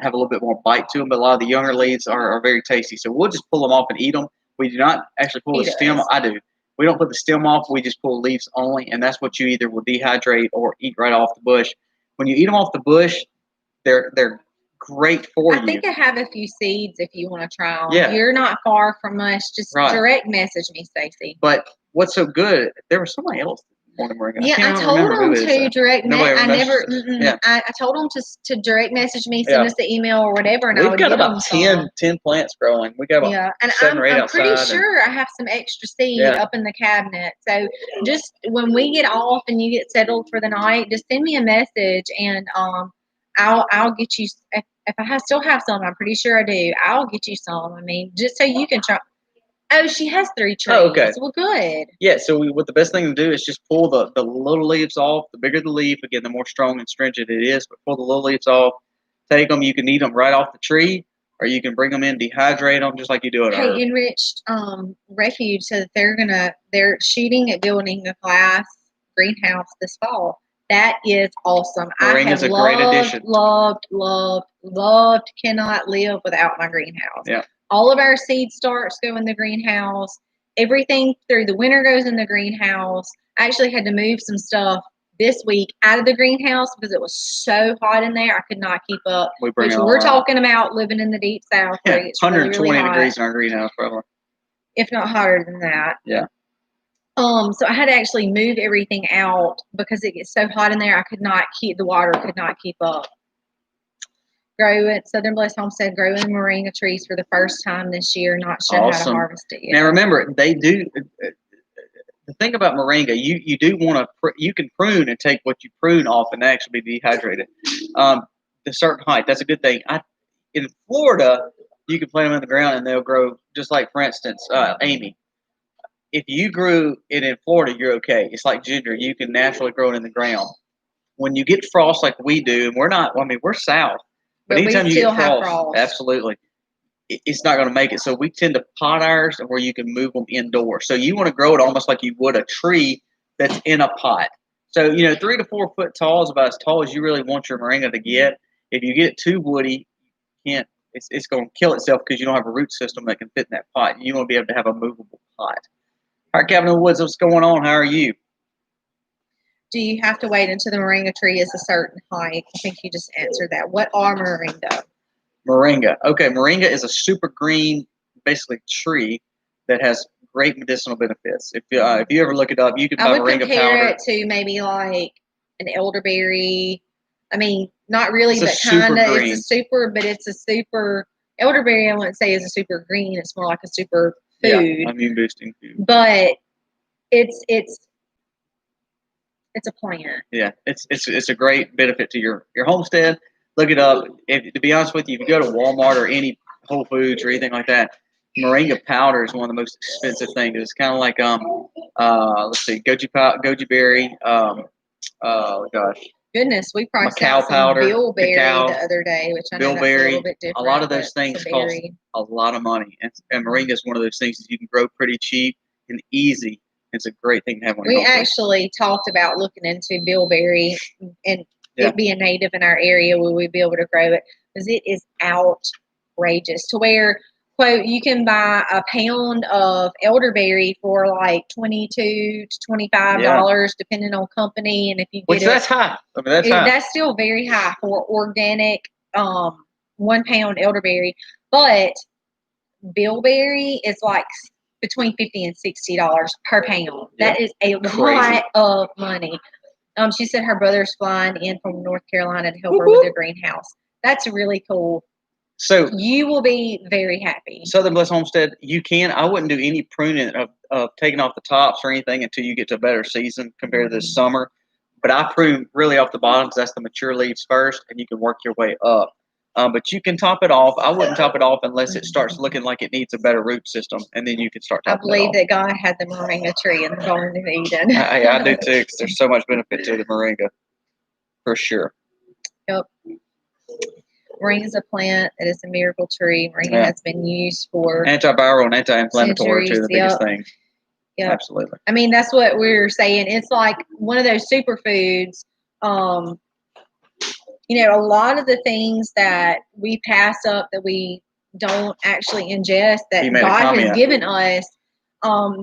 have a little bit more bite to them. But a lot of the younger leaves are very tasty. So we'll just pull them off and eat them. We do not actually pull the stem. I do. We don't put the stem off. We just pull leaves only, and that's what you either will dehydrate or eat right off the bush. When you eat them off the bush, they're great for you. I think I have a few seeds if you want to try them. Yeah. You're not far from us. Just direct message me, Stacy. But what's so good, there was somebody else. Yeah, I told them to direct message. I told them to direct message me, send us the email or whatever, and we've got about 10 plants growing. We got about and 7 or 8 I'm outside. pretty sure I have some extra seed up in the cabinet. So just when we get off and you get settled for the night, just send me a message, and I'll get you. If I still have some, I'm pretty sure I do. I'll get you some. I mean, just so you can try. Oh, she has 3 trees. Oh, okay. Well, good. Yeah, so what the best thing to do is just pull the little leaves off. The bigger the leaf, again, the more strong and stringent it is. But pull the little leaves off. Take them. You can eat them right off the tree, or you can bring them in, dehydrate them, just like you do at our Enriched Refuge said that they're shooting at building a glass greenhouse this fall. That is awesome. Moringa's a great addition. Loved, cannot live without my greenhouse. Yeah. All of our seed starts go in the greenhouse. Everything through the winter goes in the greenhouse. I actually had to move some stuff this week out of the greenhouse because it was so hot in there. I could not keep up. We bring Which it all we're out. talking about living in the deep south where it's 120 really, really hot, degrees in our greenhouse, probably. if not hotter than that. Yeah. So I had to actually move everything out because it gets so hot in there. I could not keep the water, could not keep up. Southern Bliss Homestead growing moringa trees for the first time this year. Not sure how to harvest it yet. Now remember, they do. The thing about moringa, you do want to you can prune and take what you prune off and actually be dehydrated. The certain height, that's a good thing. In Florida, you can plant them in the ground and they'll grow just like, for instance, Amy. If you grew it in Florida, you're okay. It's like ginger; you can naturally grow it in the ground. When you get frost like we do, and we're not. I mean, we're south, but anytime you get frost, absolutely, it's not going to make it. So we tend to pot ours where you can move them indoors. So you want to grow it almost like you would a tree that's in a pot. So 3 to 4 foot tall is about as tall as you really want your moringa to get. If you get it too woody, you can't. It's going to kill itself because you don't have a root system that can fit in that pot. You want to be able to have a movable pot. All right, Kevin in the Woods, what's going on? How are you? Do you have to wait until the moringa tree is a certain height? I think you just answered that. What are moringa? Moringa. Okay, moringa is a super green, basically tree that has great medicinal benefits. If you ever look it up, you can buy moringa powder. I would compare it to maybe like an elderberry. I mean, not really, but kind of. It's a super elderberry. I wouldn't say is a super green. It's more like a super food. Yeah, immune boosting food. But it's a plant. Yeah, it's a great benefit to your homestead. Look it up. To be honest with you, if you go to Walmart or any Whole Foods or anything like that, moringa powder is one of the most expensive things. It's kind of like let's see, goji berry. Goodness, we priced out some bilberry the other day, which I know that's a little bit different. A lot of those things cost a lot of money, and moringa is one of those things that you can grow pretty cheap and easy. It's a great thing to have on your homestead. We actually talked about looking into bilberry and it being native in our area. Will we be able to grow it? Because it is outrageous to where, quote, you can buy a pound of elderberry for like $22 to $25, depending on company. And if you get that's high. I mean, that's high. That's still very high for organic 1 pound elderberry. But bilberry is like between $50 and $60 per pound. That is a lot of money. She said her brother's flying in from North Carolina to help her with their greenhouse. That's really cool. So you will be very happy. Southern Bliss Homestead, you can. I wouldn't do any pruning of taking off the tops or anything until you get to a better season compared to this summer. But I prune really off the bottom because that's the mature leaves first, and you can work your way up. But you can top it off. I wouldn't top it off unless it starts looking like it needs a better root system, and then you can start topping it off. I believe that God had the moringa tree in the Garden of Eden. I do too, because there's so much benefit to the moringa, for sure. Yep. Moringa is a plant. It is a miracle tree. Moringa has been used for antiviral and anti-inflammatory too. The biggest thing. Yeah, absolutely. I mean, that's what we're saying. It's like one of those superfoods. A lot of the things that we pass up that we don't actually ingest that God has given us.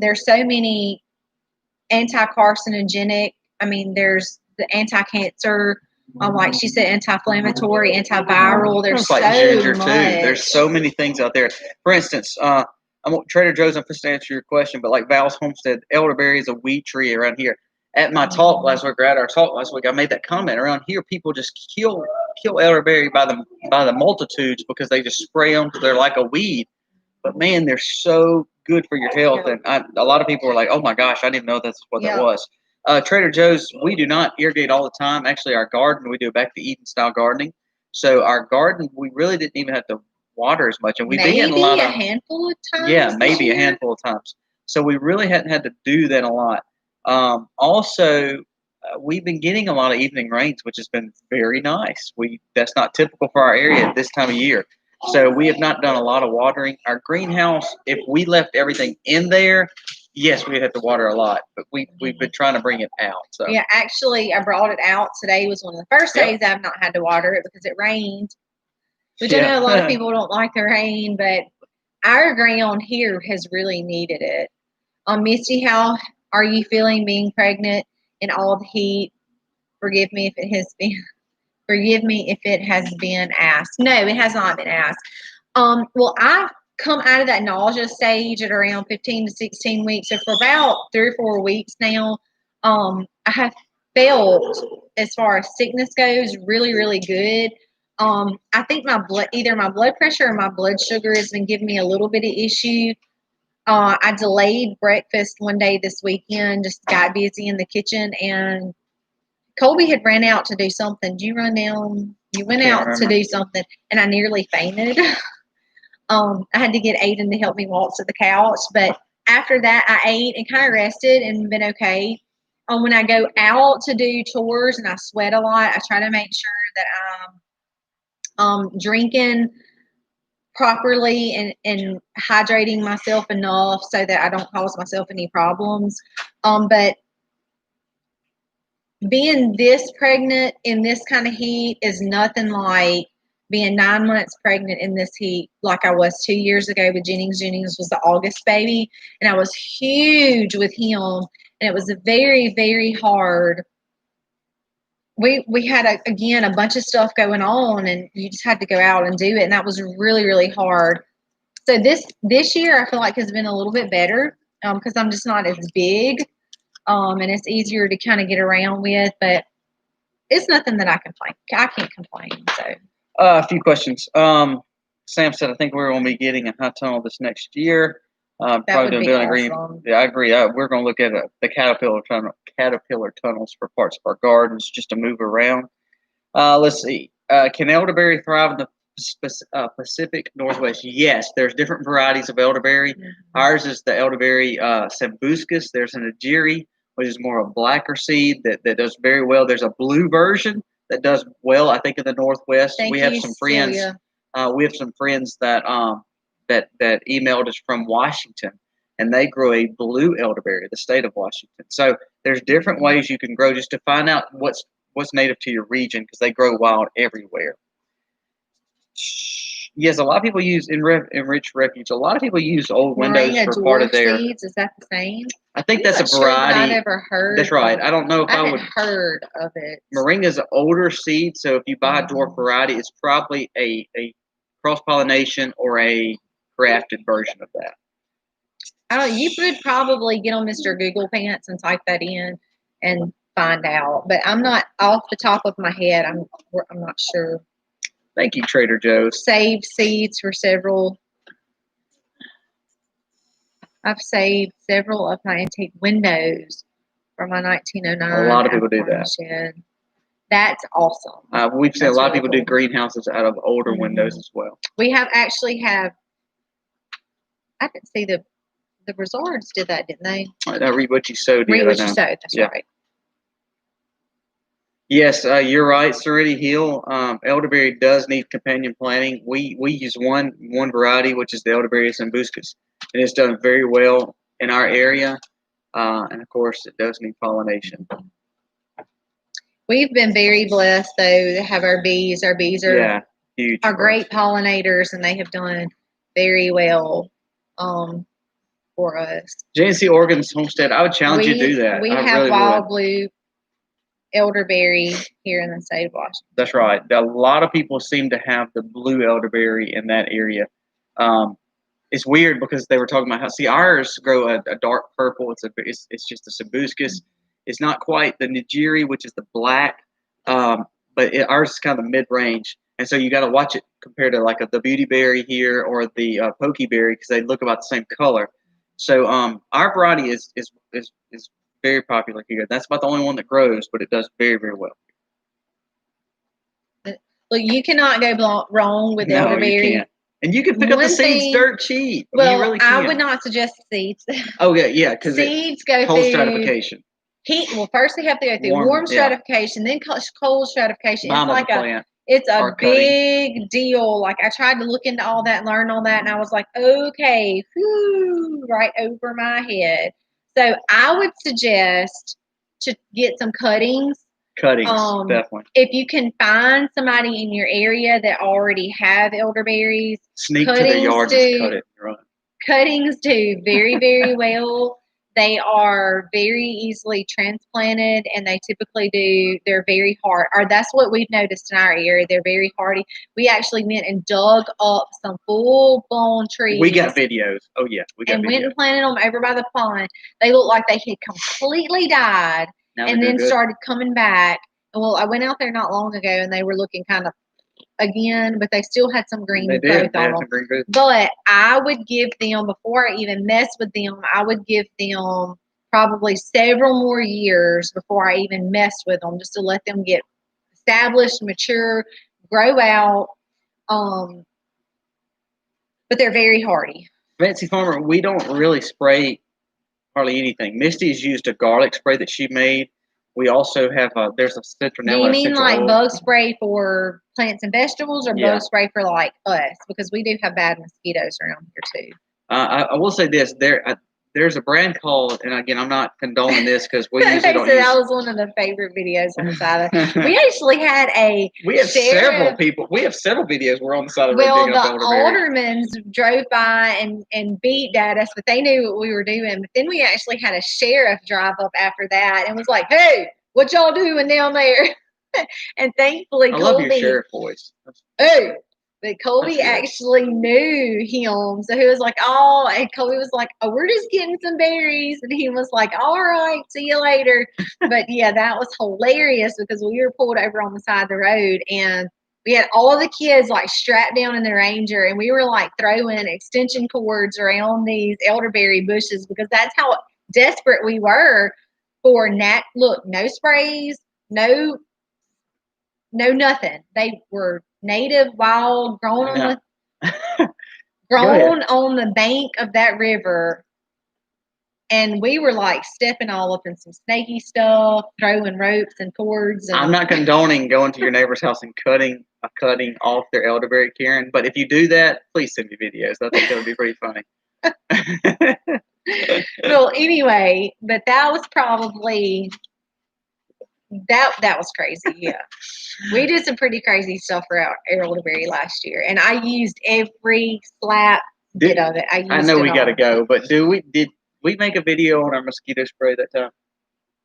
There's so many anti-carcinogenic. I mean, there's the anti-cancer. Like she said, anti-inflammatory, antiviral. There's like ginger too. There's so many things out there. For instance, I'm at Trader Joe's. I'm supposed to answer your question, but like Val's Homestead, elderberry is a weed tree around here. At my talk last week, or at our talk last week, I made that comment. Around here, people just kill elderberry by the multitudes because they just spray them because they're like a weed. But man, they're so good for your health. And a lot of people are like, "Oh my gosh, I didn't know that's what that was." Trader Joe's, we do not irrigate all the time. Actually, our garden, we do back to Eden style gardening. So our garden, we really didn't even have to water as much, and we've been getting a handful of times. Yeah, maybe a handful of times. So we really hadn't had to do that a lot. Also, we've been getting a lot of evening rains, which has been very nice. That's not typical for our area at this time of year. So we have not done a lot of watering. Our greenhouse, if we left everything in there, yes, we'd have to water a lot. But we've been trying to bring it out. So yeah, actually, I brought it out. Today was one of the first days I've not had to water it because it rained. Which I know a lot of people don't like the rain, but our ground here has really needed it. Misty, how are you feeling being pregnant in all the heat? forgive me if it has been. Forgive me if it has been asked. No, it has not been asked. Well, I've come out of that nausea stage at around 15 to 16 weeks. So for about 3 or 4 weeks now, I have felt, as far as sickness goes, really, really good. I think either my blood pressure or my blood sugar has been giving me a little bit of issue. I delayed breakfast one day this weekend, just got busy in the kitchen, and Colby had ran out to do something. Did you run down? You went out to do something, and I nearly fainted. I had to get Aiden to help me walk to the couch, but after that, I ate and kind of rested and been okay. When I go out to do chores and I sweat a lot, I try to make sure that I'm drinking properly and hydrating myself enough so that I don't cause myself any problems. But being this pregnant in this kind of heat is nothing like being 9 months pregnant in this heat like I was 2 years ago with Jennings. Jennings was the August baby, and I was huge with him, and it was very, very hard. We had, again, a bunch of stuff going on, and you just had to go out and do it, and that was really, really hard. So this year I feel like has been a little bit better because I'm just not as big, and it's easier to kind of get around with, but it's nothing that I can't complain. So A few questions. Sam said, I think we're going to be getting a hot tunnel this next year. that Probably would going be to do an agreement. awesome. Yeah, I agree. We're going to look at the caterpillar tunnels for parts of our gardens just to move around. Let's see. Can elderberry thrive in the Pacific Northwest? Yes, there's different varieties of elderberry. Mhm. Ours is the elderberry sambucus. There's an Ajiri, which is more a blacker seed that does very well. There's a blue version that does well, I think, in the Northwest. Thank We have you, some friends. Celia. We have some friends that emailed us from Washington, and they grow a blue elderberry, the state of Washington. So there's different ways you can grow just to find out what's native to your region, because they grow wild everywhere. Yes, a lot of people use enriched refuge. A lot of people use old windows Moringa for part of dwarf their. seeds, is that the same? I think I'm that's a not sure that variety. I've ever heard. That's right. I don't know if I I haven't would. heard of it. Moringa is an older seed, so if you buy a dwarf variety, it's probably a cross pollination or a grafted version of that. I don't. You would probably get on Mr. Google Pants and type that in and find out. But I'm not off the top of my head. I'm not sure. Thank you, Trader Joe's. Saved seeds for several. I've saved several of my antique windows from my 1909. A lot of people do that. Shed. That's awesome. We've seen a lot of really people do cool. greenhouses out of older Mhm. windows as well. We actually have. I didn't see the Brazards did that, didn't they? Read what you sowed. Read what you sowed. That's right. Yes, you're right, Serenity Hill. Elderberry does need companion planting. We use one variety, which is the elderberry sambucus, and it's done very well in our area. And of course, it does need pollination. We've been very blessed, though, to have our bees. Our bees are huge. Are great pollinators, and they have done very well for us. JNC Oregon's Homestead. I would challenge you to do that. We I have really wild would. blue elderberry here in the state of Washington. That's right. A lot of people seem to have the blue elderberry in that area. It's weird because they were talking about how ours grow a dark purple. It's just a sambucus. It's not quite the nigiri, which is the black, but ours is kind of mid range. And so you got to watch it compared to like the beauty berry here or the pokey berry, because they look about the same color. So our variety is very popular here. That's about the only one that grows, but it does very, very well. Look, you cannot go wrong with elderberry. You can't. And you can pick up the seeds dirt cheap. Well, really I would not suggest seeds. Oh yeah, because seeds go cold through stratification. Heat. Well, first they have to go through warm stratification, then cold stratification. It's a big deal. Like, I tried to look into all that and learn all that, and I was like, okay, right over my head. So I would suggest to get some cuttings. Definitely. If you can find somebody in your area that already have elderberries, sneak to their yard and cut it and run. Cuttings do very, very well. They are very easily transplanted, and they typically they're very hard. Or that's what we've noticed in our area. They're very hardy. We actually went and dug up some full-blown trees. We got videos. Oh, yeah. We got and videos. went and planted them over by the pond. They looked like they had completely died and then started coming back. And well, I went out there not long ago, and they were looking kind of again, but they still had some green growth on them. But I would give them, before I even mess with them, I would give them probably several more years before I even messed with them, just to let them get established, mature, grow out. But they're very hardy. Fancy Farmer, we don't really spray hardly anything. Misty's used a garlic spray that she made. We also have there's a citronella. Do you mean like bug spray for plants and vegetables, or bug spray for like us? Because we do have bad mosquitoes around here too. I will say this: there's a brand called, and again, I'm not condoning this because we usually don't. That was one of the favorite videos on the side of. We actually had a. We have several people. We have several videos. We're on the side of the road. Well, the aldermans drove by and beeped at us, but they knew what we were doing. But then we actually had a sheriff drive up after that and was like, "Hey, what y'all doing down there?" And thankfully, I love your sheriff voice. Hey. But Colby actually knew him. So he was like, oh, and Colby was like, oh, we're just getting some berries. And he was like, all right, see you later. But yeah, that was hilarious because we were pulled over on the side of the road, and we had all the kids like strapped down in the Ranger, and we were like throwing extension cords around these elderberry bushes because that's how desperate we were for look, no sprays, no nothing. They were native, wild, grown on the bank of that river, and we were like stepping all up in some snaky stuff, throwing ropes and cords. And I'm not condoning going to your neighbor's house and cutting off their elderberry, Karen. But if you do that, please send me videos. I think that would be pretty funny. Well, anyway, but that was probably. That was crazy, yeah. We did some pretty crazy stuff for our elderberry last year, and I used every slap bit of it. I know we got to go, but did we make a video on our mosquito spray that time?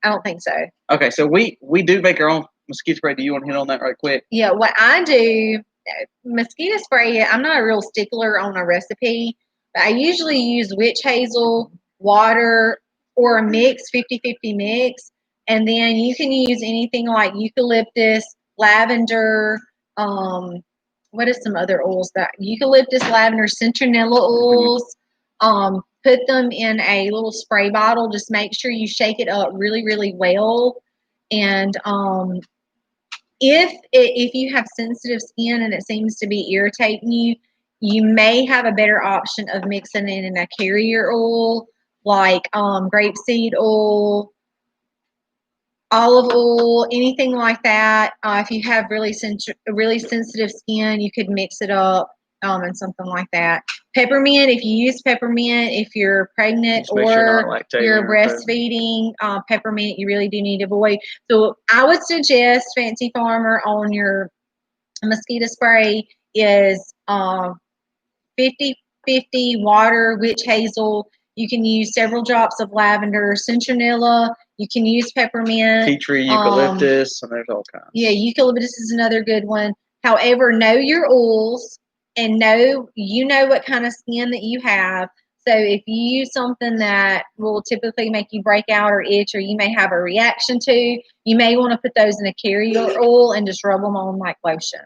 I don't think so. Okay, so we do make our own mosquito spray. Do you want to hit on that right quick? Yeah, what I do, mosquito spray, I'm not a real stickler on a recipe, but I usually use witch hazel, water, or a mix, 50-50 mix. And then you can use anything like eucalyptus, lavender, what is some other oils that eucalyptus, lavender, citronella oils. Put them in a little spray bottle. Just make sure you shake it up really, really well. And if you have sensitive skin and it seems to be irritating you, you may have a better option of mixing it in a carrier oil like grapeseed oil, olive oil, anything like that. If you have really sensitive skin, you could mix it up and something like that. Peppermint, if you use peppermint, if you're pregnant or you're breastfeeding, peppermint you really do need to avoid. So I would suggest, Fancy Farmer, on your mosquito spray is 50-50 water, witch hazel. You can use several drops of lavender, citronella. You can use peppermint. Tea tree, eucalyptus, and there's all kinds. Yeah, eucalyptus is another good one. However, know your oils and you know what kind of skin that you have. So if you use something that will typically make you break out or itch, or you may have a reaction to, you may want to put those in a carrier oil and just rub them on like lotion.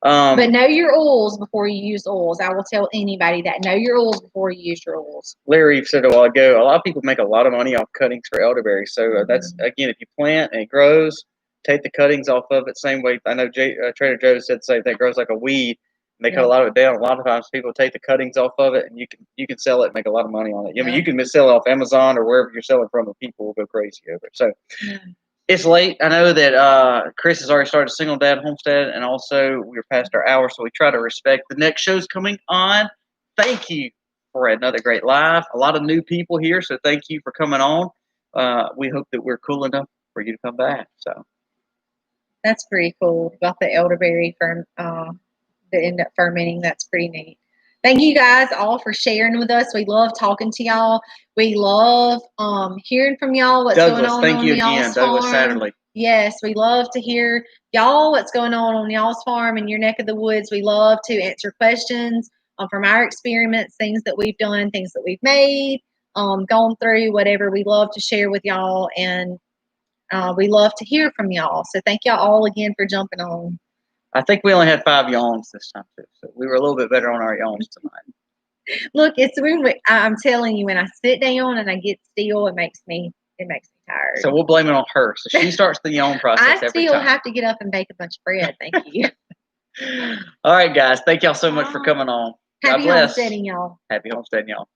But know your oils before you use oils. I will tell anybody that. Know your oils before you use your oils. Larry said a while ago, a lot of people make a lot of money off cuttings for elderberry. So that's, again, if you plant and it grows, take the cuttings off of it. Same way, I know Trader Joe said that grows like a weed. And they cut a lot of it down. A lot of times people take the cuttings off of it, and you can sell it and make a lot of money on it. I mean, you can sell it off Amazon or wherever you're selling from, and people will go crazy over it. So it's late. I know that Chris has already started Single Dad Homestead, and also we're past our hour, so we try to respect. The next show's coming on. Thank you for another great live. A lot of new people here, so thank you for coming on. We hope that we're cool enough for you to come back. So that's pretty cool about the elderberry that end up fermenting. That's pretty neat. Thank you guys all for sharing with us. We love talking to y'all. We love hearing from y'all what's going Douglas, on thank you y'all's again. Douglas farm. Satterley. Yes, we love to hear y'all what's going on y'all's farm in your neck of the woods. We love to answer questions from our experiments, things that we've done, things that we've made, gone through, whatever. We love to share with y'all, and we love to hear from y'all. So thank y'all all again for jumping on. I think we only had 5 yawns this time too, so we were a little bit better on our yawns tonight. Look, I'm telling you, when I sit down and I get still, it makes me tired. So we'll blame it on her. So she starts the yawn process every time. I still have to get up and bake a bunch of bread. Thank you. All right, guys. Thank y'all so much for coming on. Happy homesteading, y'all. Happy homesteading, y'all.